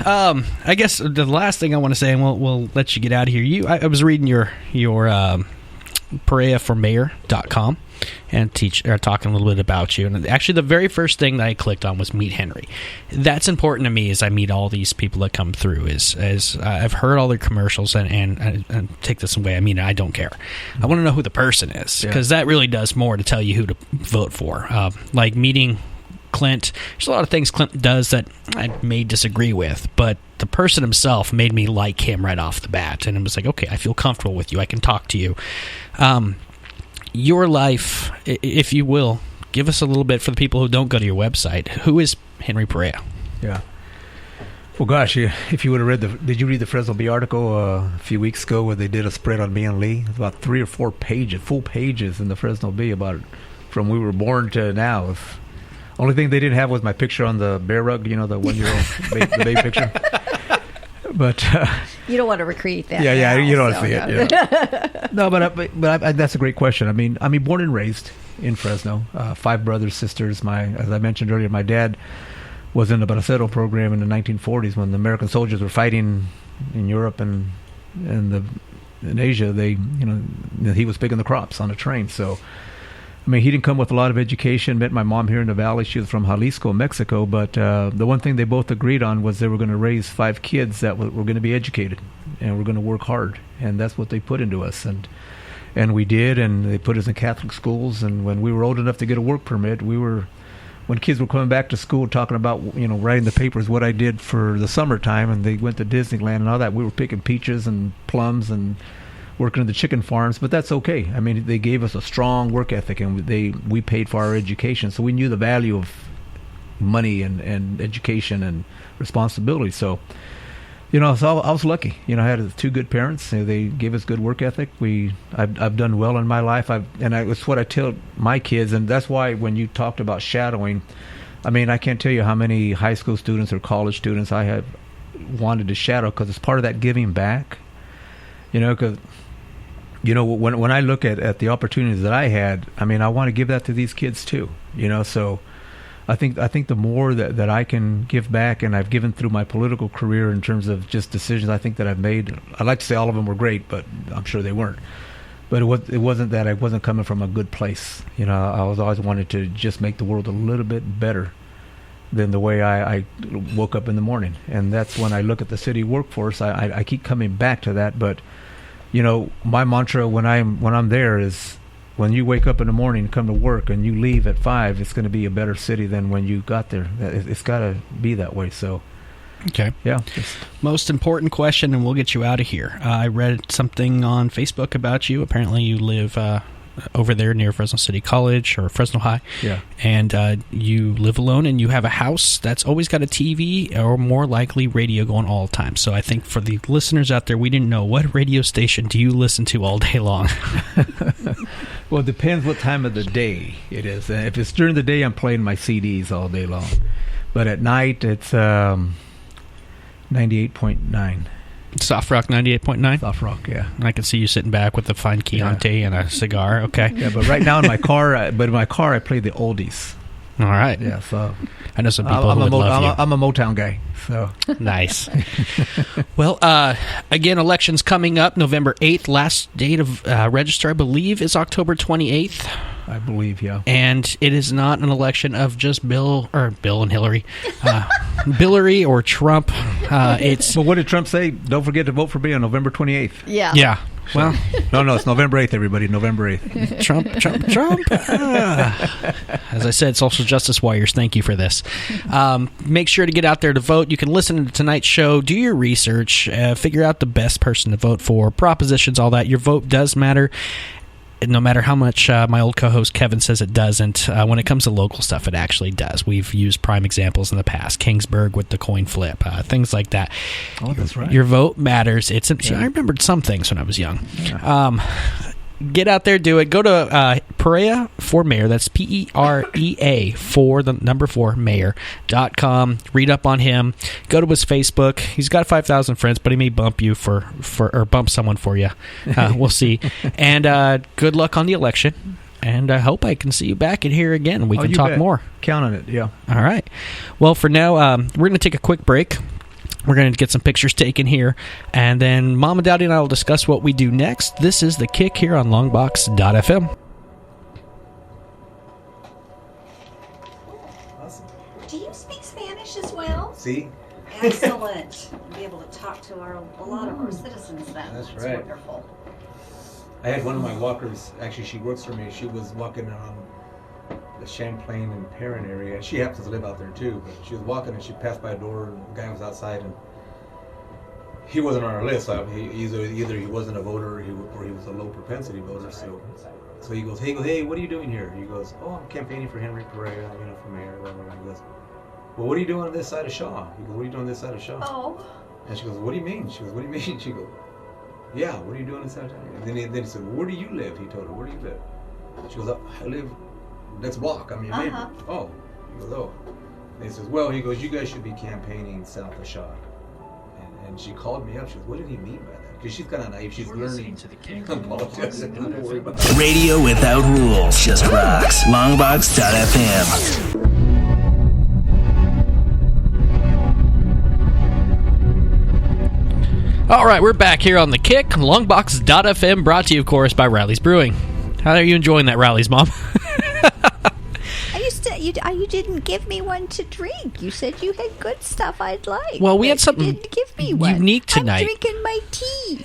I guess the last thing I want to say, and we'll let you get out of here. I was reading your PereaForMayor.com and talking a little bit about you. And actually, the very first thing that I clicked on was Meet Henry. That's important to me as I meet all these people that come through. As I've heard all their commercials, and take this away, I mean, I don't care. I want to know who the person is, because that really does more to tell you who to vote for. Like meeting Clint, there's a lot of things Clint does that I may disagree with, but the person himself made me like him right off the bat, and it was like, okay, I feel comfortable with you. I can talk to you. Your life, if you will, give us a little bit for the people who don't go to your website. Who is Henry Perea?
Yeah. Well, gosh, if you would have did you read the Fresno Bee article a few weeks ago where they did a spread on me and Lee? It's about 3 or 4 pages, full pages in the Fresno Bee about from we were born to now. Only thing they didn't have was my picture on the bear rug, the 1-year-old the baby picture. But
you don't want to recreate that.
Yeah,
now,
you don't want to see it. Yeah. No, but that's a great question. I mean, born and raised in Fresno. 5 brothers, sisters. As I mentioned earlier, my dad was in the Bracero program in the 1940s when the American soldiers were fighting in Europe and in Asia. He was picking the crops on a train. So, I mean, he didn't come with a lot of education. Met my mom here in the valley. She was from Jalisco, Mexico. But the one thing they both agreed on was they were going to raise 5 kids that were going to be educated and were going to work hard. And that's what they put into us. And we did. And they put us in Catholic schools. And when we were old enough to get a work permit, when kids were coming back to school talking about, writing the papers, what I did for the summertime, and they went to Disneyland and all that, we were picking peaches and plums and working in the chicken farms, but that's okay. I mean, they gave us a strong work ethic, and we paid for our education, so we knew the value of money and education and responsibility. So, so I was lucky. I had 2 good parents. They gave us good work ethic. I've done well in my life. It's what I tell my kids, and that's why when you talked about shadowing, I mean, I can't tell you how many high school students or college students I have wanted to shadow, because it's part of that giving back. Because when I look at the opportunities that I had, I mean, I want to give that to these kids too. So I think the more that I can give back, and I've given through my political career in terms of just decisions I think that I've made. I'd like to say all of them were great, but I'm sure they weren't. But it wasn't that I wasn't coming from a good place. I was always wanted to just make the world a little bit better than the way I woke up in the morning. And that's when I look at the city workforce. I keep coming back to that, but my mantra when I'm there is, when you wake up in the morning, come to work, and you leave at 5, it's going to be a better city than when you got there. It's got to be that way. So,
okay,
yeah.
Most important question, and we'll get you out of here. I read something on Facebook about you. Apparently, you live over there near Fresno City College or Fresno High.
Yeah.
And you live alone, and you have a house that's always got a TV or more likely radio going all the time. So I think for the listeners out there, we didn't know, what radio station do you listen to all day long?
Well, it depends what time of the day it is. If it's during the day, I'm playing my CDs all day long. But at night, it's 98.9.
Soft Rock 98.9?
Soft Rock, yeah.
I can see you sitting back with a fine Chianti and a cigar. Okay.
Yeah, but right now in my car, I play the oldies.
All right.
Yeah, so
I know some people who would love you.
I'm a Motown guy, so
nice. Well, again, elections coming up November 8th. Last date of register, I believe, is October 28th.
I believe, yeah.
And it is not an election of just Bill and Hillary, Billary or Trump. It's.
Well, what did Trump say? Don't forget to vote for me on November 28th.
Yeah.
Yeah. Well,
no, it's November 8th, everybody. November 8th.
Trump. As I said, social justice warriors, thank you for this. Make sure to get out there to vote. You can listen to tonight's show, do your research, figure out the best person to vote for, propositions, all that. Your vote does matter. No matter how much my old co-host Kevin says it doesn't, when it comes to local stuff, it actually does. We've used prime examples in the past. Kingsburg with the coin flip, things like that.
Oh, that's right.
Your vote matters. I remembered some things when I was young. Yeah. Get out there, do it. Go to Perea for Mayor. That's Perea for the number 4 mayor.com. Read up on him. Go to his Facebook. He's got 5,000 friends, but he may bump you or bump someone for you. We'll see. And good luck on the election. And I hope I can see you back in here again. We can talk more.
Count on it, yeah.
All right. Well, for now, we're going to take a quick break. We're going to get some pictures taken here, and then Mom and Daddy and I will discuss what we do next. This is The Kick here on Longbox.FM.
Awesome. Do you speak Spanish as well?
See?
Excellent. Be able to talk to a lot of our citizens then.
That's right.
Wonderful.
I had one of my walkers, actually she works for me, she was walking on the Champlain and Perrin area. She happens to live out there too, but she was walking and she passed by a door and the guy was outside and he wasn't on our list. So either he wasn't a voter or he was a low propensity voter. So he goes, hey, what are you doing here? He goes, oh, I'm campaigning for Henry Perea, for mayor. Blah, blah, blah. He goes, well, what are you doing on this side of Shaw? He goes, what are you doing on this side of Shaw?
Oh.
And she goes, what do you mean? She goes, what do you mean? She goes, yeah, what are you doing on this side of town? And then he said, well, where do you live? He told her, where do you live? She goes, I live. Let's walk. I'm your neighbor. Oh. He goes, oh. And he says, well, you guys should be campaigning south of Shaw. And she called me up. She goes, what did he mean by that? Because she's kind of naive. She's learning politics. Don't worry about that.
Radio without rules. Just rocks. Longbox.FM.
All right, we're back here on The Kick. Longbox.FM, brought to you, of course, by Riley's Brewing. How are you enjoying that, Riley's Mom?
You didn't give me one to drink. You said you had good stuff I'd like.
Well, we had something
you didn't give me one.
Unique tonight.
I'm drinking my tea.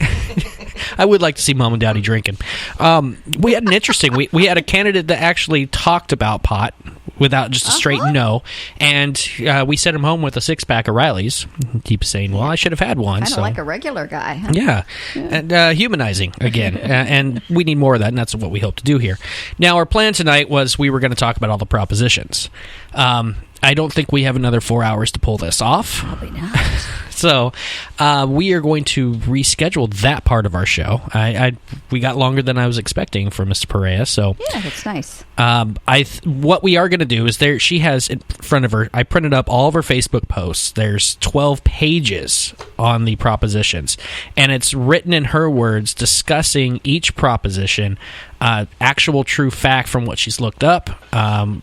I would like to see Mom and Daddy drinking. We had an interesting... We had a candidate that actually talked about pot without just a straight no, and we sent him home with a 6-pack of Riley's. He keeps saying, well, I should have had one.
Kind of like a regular guy. Huh?
Yeah. And humanizing, again. And we need more of that, and that's what we hope to do here. Now, our plan tonight was we were going to talk about all the propositions. I don't think we have another 4 hours to pull this off.
Probably not.
So we are going to reschedule that part of our show. We got longer than I was expecting for Mr. Perea. So
yeah, that's nice.
What we are going to do is she has in front of her, I printed up all of her Facebook posts. There's 12 pages on the propositions, and it's written in her words discussing each proposition, actual true fact from what she's looked up,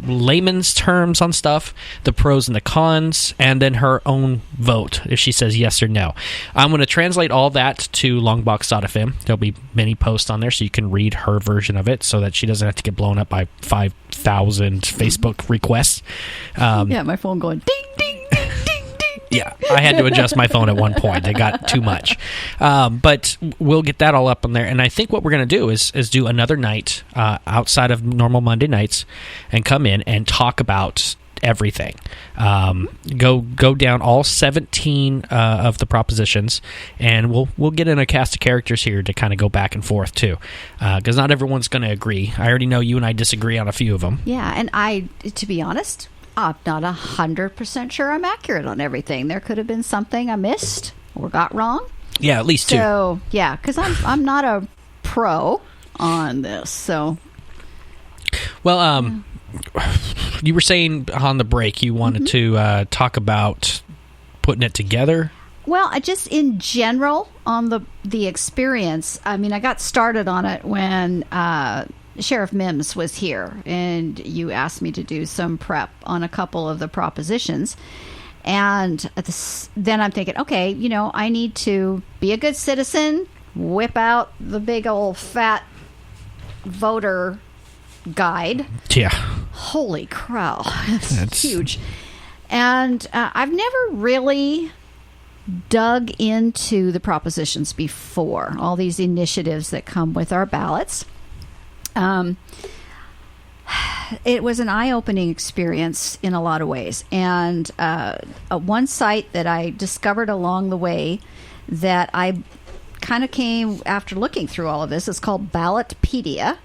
layman's terms on stuff, the pros and the cons, and then her own vote if she says yes or no. I'm going to translate all that to Longbox.FM. There'll be many posts on there so you can read her version of it so that she doesn't have to get blown up by 5,000 Facebook requests.
Yeah, my phone going ding, ding, ding, ding, ding.
Yeah, I had to adjust my phone at one point. It got too much. But we'll get that all up on there. And I think what we're going to do is do another night outside of normal Monday nights and come in and talk about everything. Go down all 17 of the propositions, and we'll get in a cast of characters here to kind of go back and forth too, because not everyone's going to agree. I already know you and I disagree on a few of them.
Yeah, and to be honest, I'm not 100% sure I'm accurate on everything. There could have been something I missed or got wrong.
Yeah, at least two.
So yeah, because I'm not a pro on this. So
well, you were saying on the break you wanted to talk about putting it together.
Well, just in general on the experience. I mean, I got started on it when Sheriff Mims was here, and you asked me to do some prep on a couple of the propositions. And then I'm thinking, okay, I need to be a good citizen, whip out the big old fat voter guide.
Yeah.
Holy crow. That's huge. And I've never really dug into the propositions before, all these initiatives that come with our ballots. It was an eye-opening experience in a lot of ways. And one site that I discovered along the way that I kind of came after looking through all of this is called Ballotpedia.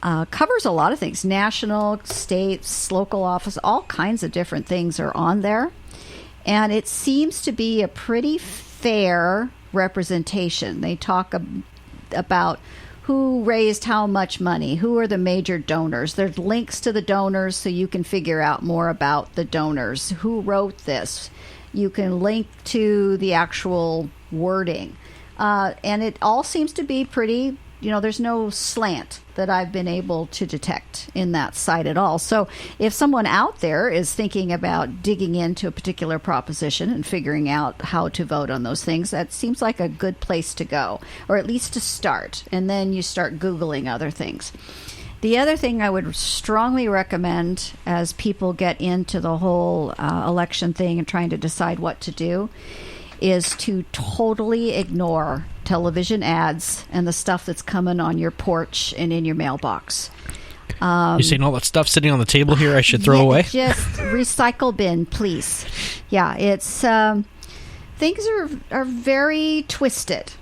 Covers a lot of things, national, states, local office, all kinds of different things are on there. And it seems to be a pretty fair representation. They talk about who raised how much money, who are the major donors. There's links to the donors so you can figure out more about the donors. Who wrote this? You can link to the actual wording. And it all seems to be pretty, there's no slant that I've been able to detect in that site at all. So if someone out there is thinking about digging into a particular proposition and figuring out how to vote on those things, that seems like a good place to go, or at least to start. And then you start Googling other things. The other thing I would strongly recommend as people get into the whole election thing and trying to decide what to do is to totally ignore television ads and the stuff that's coming on your porch and in your mailbox.
You're saying all that stuff sitting on the table here I should throw away?
Just recycle bin, please. Yeah, it's things are very twisted.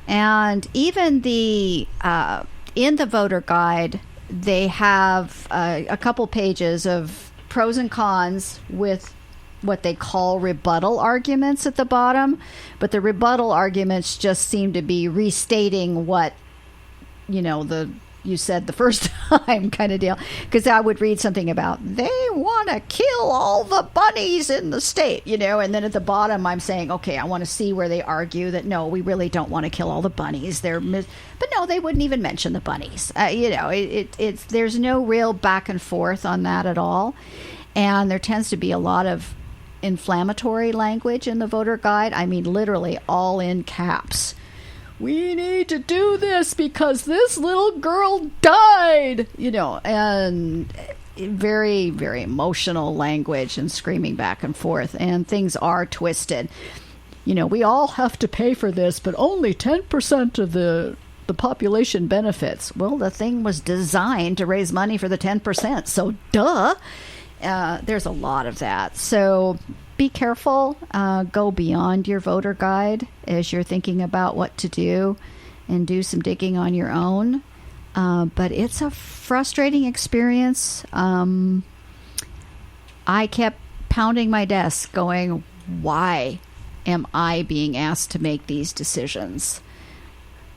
And even the in the voter guide, they have a couple pages of pros and cons with what they call rebuttal arguments at the bottom, but the rebuttal arguments just seem to be restating what you said the first time kind of deal. Because I would read something about they want to kill all the bunnies in the state, and then at the bottom I'm saying, okay, I want to see where they argue that no, we really don't want to kill all the bunnies. But no, they wouldn't even mention the bunnies. It's there's no real back and forth on that at all, and there tends to be a lot of inflammatory language in the voter guide. I mean, literally all in caps. We need to do this because this little girl died, and very, very emotional language and screaming back and forth, and things are twisted. We all have to pay for this, but only 10% of the population benefits. Well, the thing was designed to raise money for the 10%, so duh. There's a lot of that. So be careful. Go beyond your voter guide as you're thinking about what to do and do some digging on your own. But it's a frustrating experience. I kept pounding my desk going, why am I being asked to make these decisions?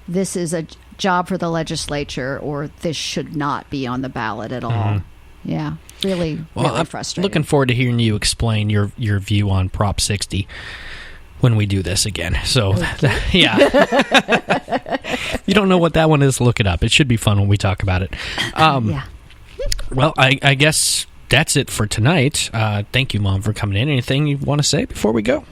This is a job for the legislature, or this should not be on the ballot at all. Yeah, really
I'm
frustrating.
Looking forward to hearing you explain your view on Prop 60 when we do this again. So, yeah. If you don't know what that one is, look it up. It should be fun when we talk about it.
Yeah.
Well, I guess that's it for tonight. Thank you, Mom, for coming in. Anything you want to say before we go?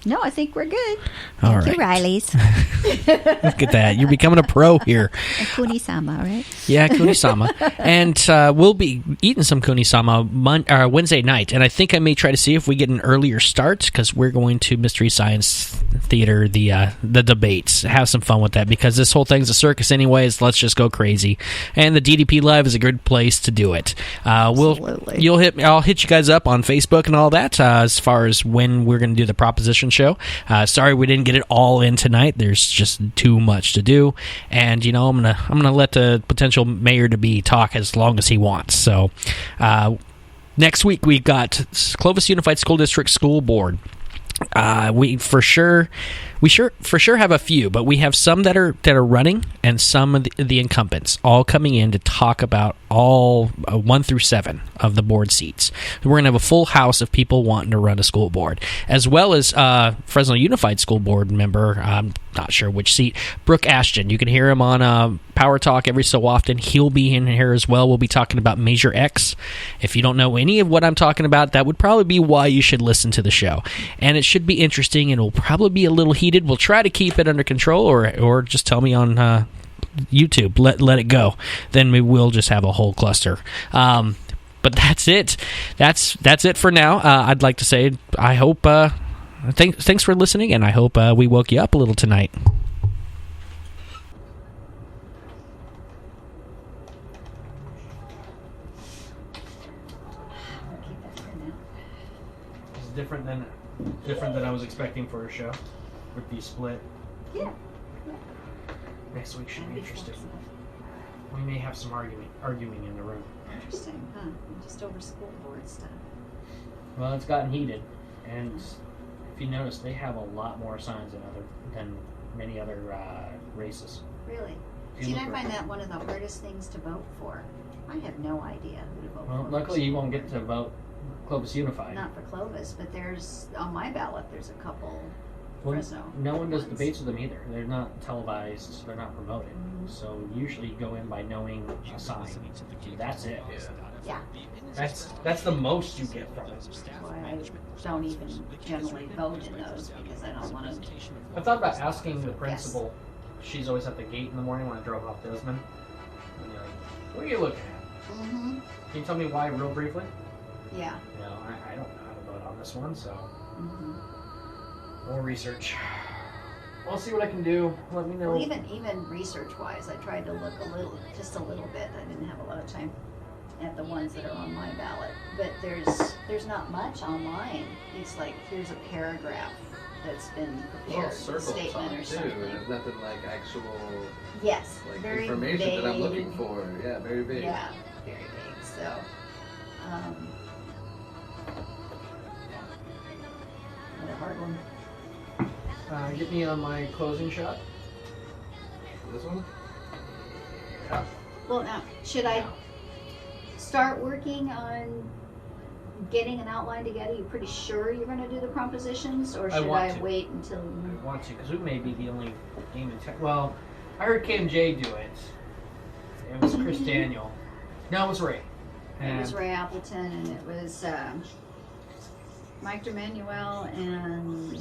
No, I think we're good.
All
Thank
right.
you, Riley's.
Look at that. You're becoming a pro here.
Kuni-sama, right?
Yeah, Kuni-sama. And we'll be eating some Kuni-sama Wednesday night. And I think I may try to see if we get an earlier start, because we're going to Mystery Science Theater, the debates. Have some fun with that, because this whole thing's a circus anyways. Let's just go crazy. And the DDP Live is a good place to do it.
Absolutely.
I'll hit you guys up on Facebook and all that as far as when we're going to do the proposition show. Sorry we didn't get it all in tonight. There's just too much to do, and I'm gonna let the potential mayor-to-be talk as long as he wants. So next week we've got Clovis Unified School District School Board. We for sure have a few, but we have some that are running, and some of the incumbents all coming in to talk about all 1 through 7 of the board seats. We're going to have a full house of people wanting to run a school board, as well as Fresno Unified School Board member. I'm not sure which seat, Brooke Ashton. You can hear him on Power Talk every so often. He'll be in here as well. We'll be talking about Measure X. If you don't know any of what I'm talking about, that would probably be why you should listen to the show. And it should be interesting, and it'll probably be a little heated. We'll try to keep it under control, or just tell me on YouTube, let it go. Then we will just have a whole cluster. But that's it. That's it for now. I'd like to say I hope thanks for listening, and I hope we woke you up a little tonight. It's different than I was expecting for a show with the split.
Yeah.
Next week should be interesting. We may have some arguing in the room.
Interesting, huh? Just over school board stuff.
Well, it's gotten heated, and if you notice, they have a lot more signs than many other races.
Really? See, I find that one of the hardest things to vote for. I have no idea who to vote for.
Well, luckily you won't get to vote Clovis Unified.
Not for Clovis, but there's on my ballot. There's a couple.
Well,
Fresno.
no one does debates with them either. They're not televised. They're not promoted. Mm-hmm. So usually you go in by knowing a sign. That's it.
Yeah.
That's the most you get from it.
That's why I don't even generally vote in those, because I don't want to.
I thought about asking the principal. Yes. She's always at the gate in the morning when I drove off Desmond. And you're like, what are you looking at?
Mm-hmm.
Can you tell me why real briefly?
Yeah.
No, I don't know how to vote on this one, so.
Mm-hmm.
More research. I'll see what I can do. Let me know.
Well, even research-wise, I tried to look just a little bit. I didn't have a lot of time at the ones that are on my ballot, but there's not much online. It's like, here's a paragraph that's been prepared, a statement or something.
There's nothing like actual.
Yes,
like
very
information
vague.
that I'm looking for. Yeah, very vague.
Yeah, very vague. So. What a hard one.
Get me on my closing shot.
This one?
Yeah.
Well, now, should I start working on getting an outline together? You pretty sure you're going to do the propositions, or should I wait until?
I want to, because we may be the only game in tech. Well, I heard KMJ do it. It was Chris Daniel. No, it was Ray.
It was Ray Appleton, and it was Mike DeManuel and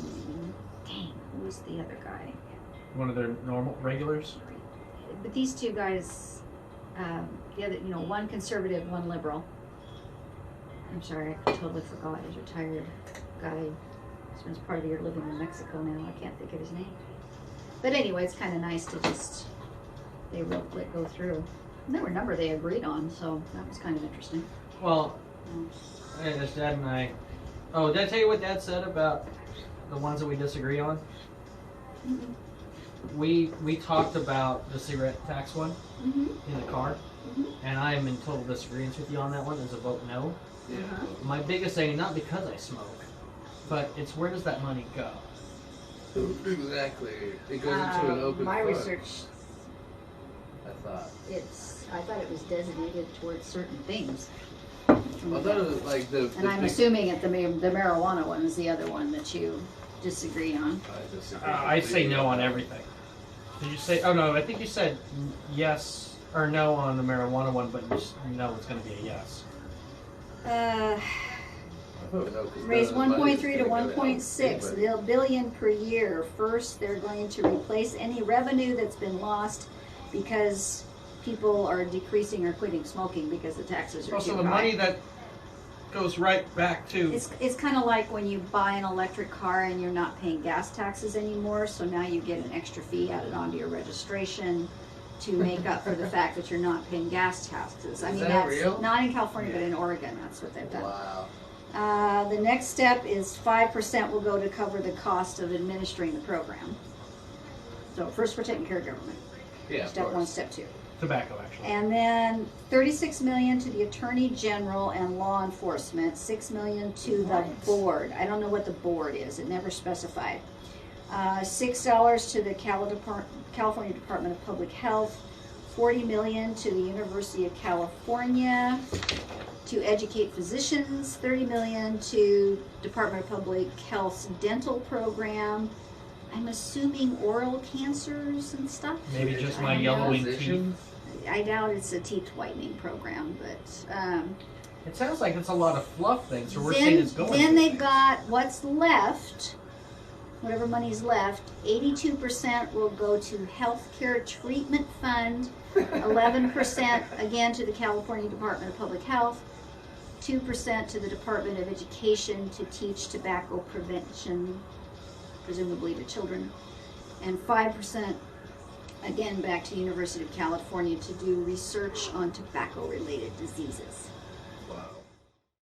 dang, who was the other guy?
One of their normal regulars.
But these two guys, the other, one conservative, one liberal. I'm sorry, I totally forgot. He's a retired guy. Spends part of the year living in Mexico now. I can't think of his name. But anyway, it's kind of nice to just they real quick go through. And there were a number they agreed on, so that was kind of interesting.
Well, as Dad and I. Oh, did I tell you what Dad said about the ones that we disagree on?
Mm-hmm.
We talked about the cigarette tax one
in
the car, and I am in total disagreement with you on that one. As a vote no.
Yeah.
My biggest thing, not because I smoke, but it's where does that money go?
Exactly. It goes into an open
my
fund.
research. I thought it was designated towards certain things.
I thought it was like the.
And I'm assuming that the marijuana one is the other one that you disagree on.
I say no on everything. Did you say? Oh no, I think you said yes or no on the marijuana one, but you know it's going to be a yes.
Raise 1.3 to 1.6 billion per year. First, they're going to replace any revenue that's been lost because people are decreasing or quitting smoking because the taxes are too high.
Also, the money that goes right back to...
It's kind of like when you buy an electric car and you're not paying gas taxes anymore, so now you get an extra fee added onto your registration to make up for the fact that you're not paying gas taxes. I mean, that's real? Not in California, but in Oregon, that's what they've done.
Wow.
The next step is 5% will go to cover the cost of administering the program. So first we're taking care of government.
Yeah,
Step 1, step 2.
Tobacco, actually.
And then $36 million to the Attorney General and law enforcement, $6 million to the board. I don't know what the board is. It never specified. $6 to the California Department of Public Health, $40 million to the University of California to educate physicians, $30 million to Department of Public Health's dental program. I'm assuming oral cancers and stuff.
Maybe just my yellowing teeth.
I doubt it's a teeth whitening program, but
it sounds like it's a lot of fluff things. So we're saying it's going.
Then they've got what's left. Whatever money's left, 82% will go to Healthcare Treatment Fund, 11% again to the California Department of Public Health, 2% to the Department of Education to teach tobacco prevention, presumably to children, and 5% again back to University of California to do research on tobacco-related diseases.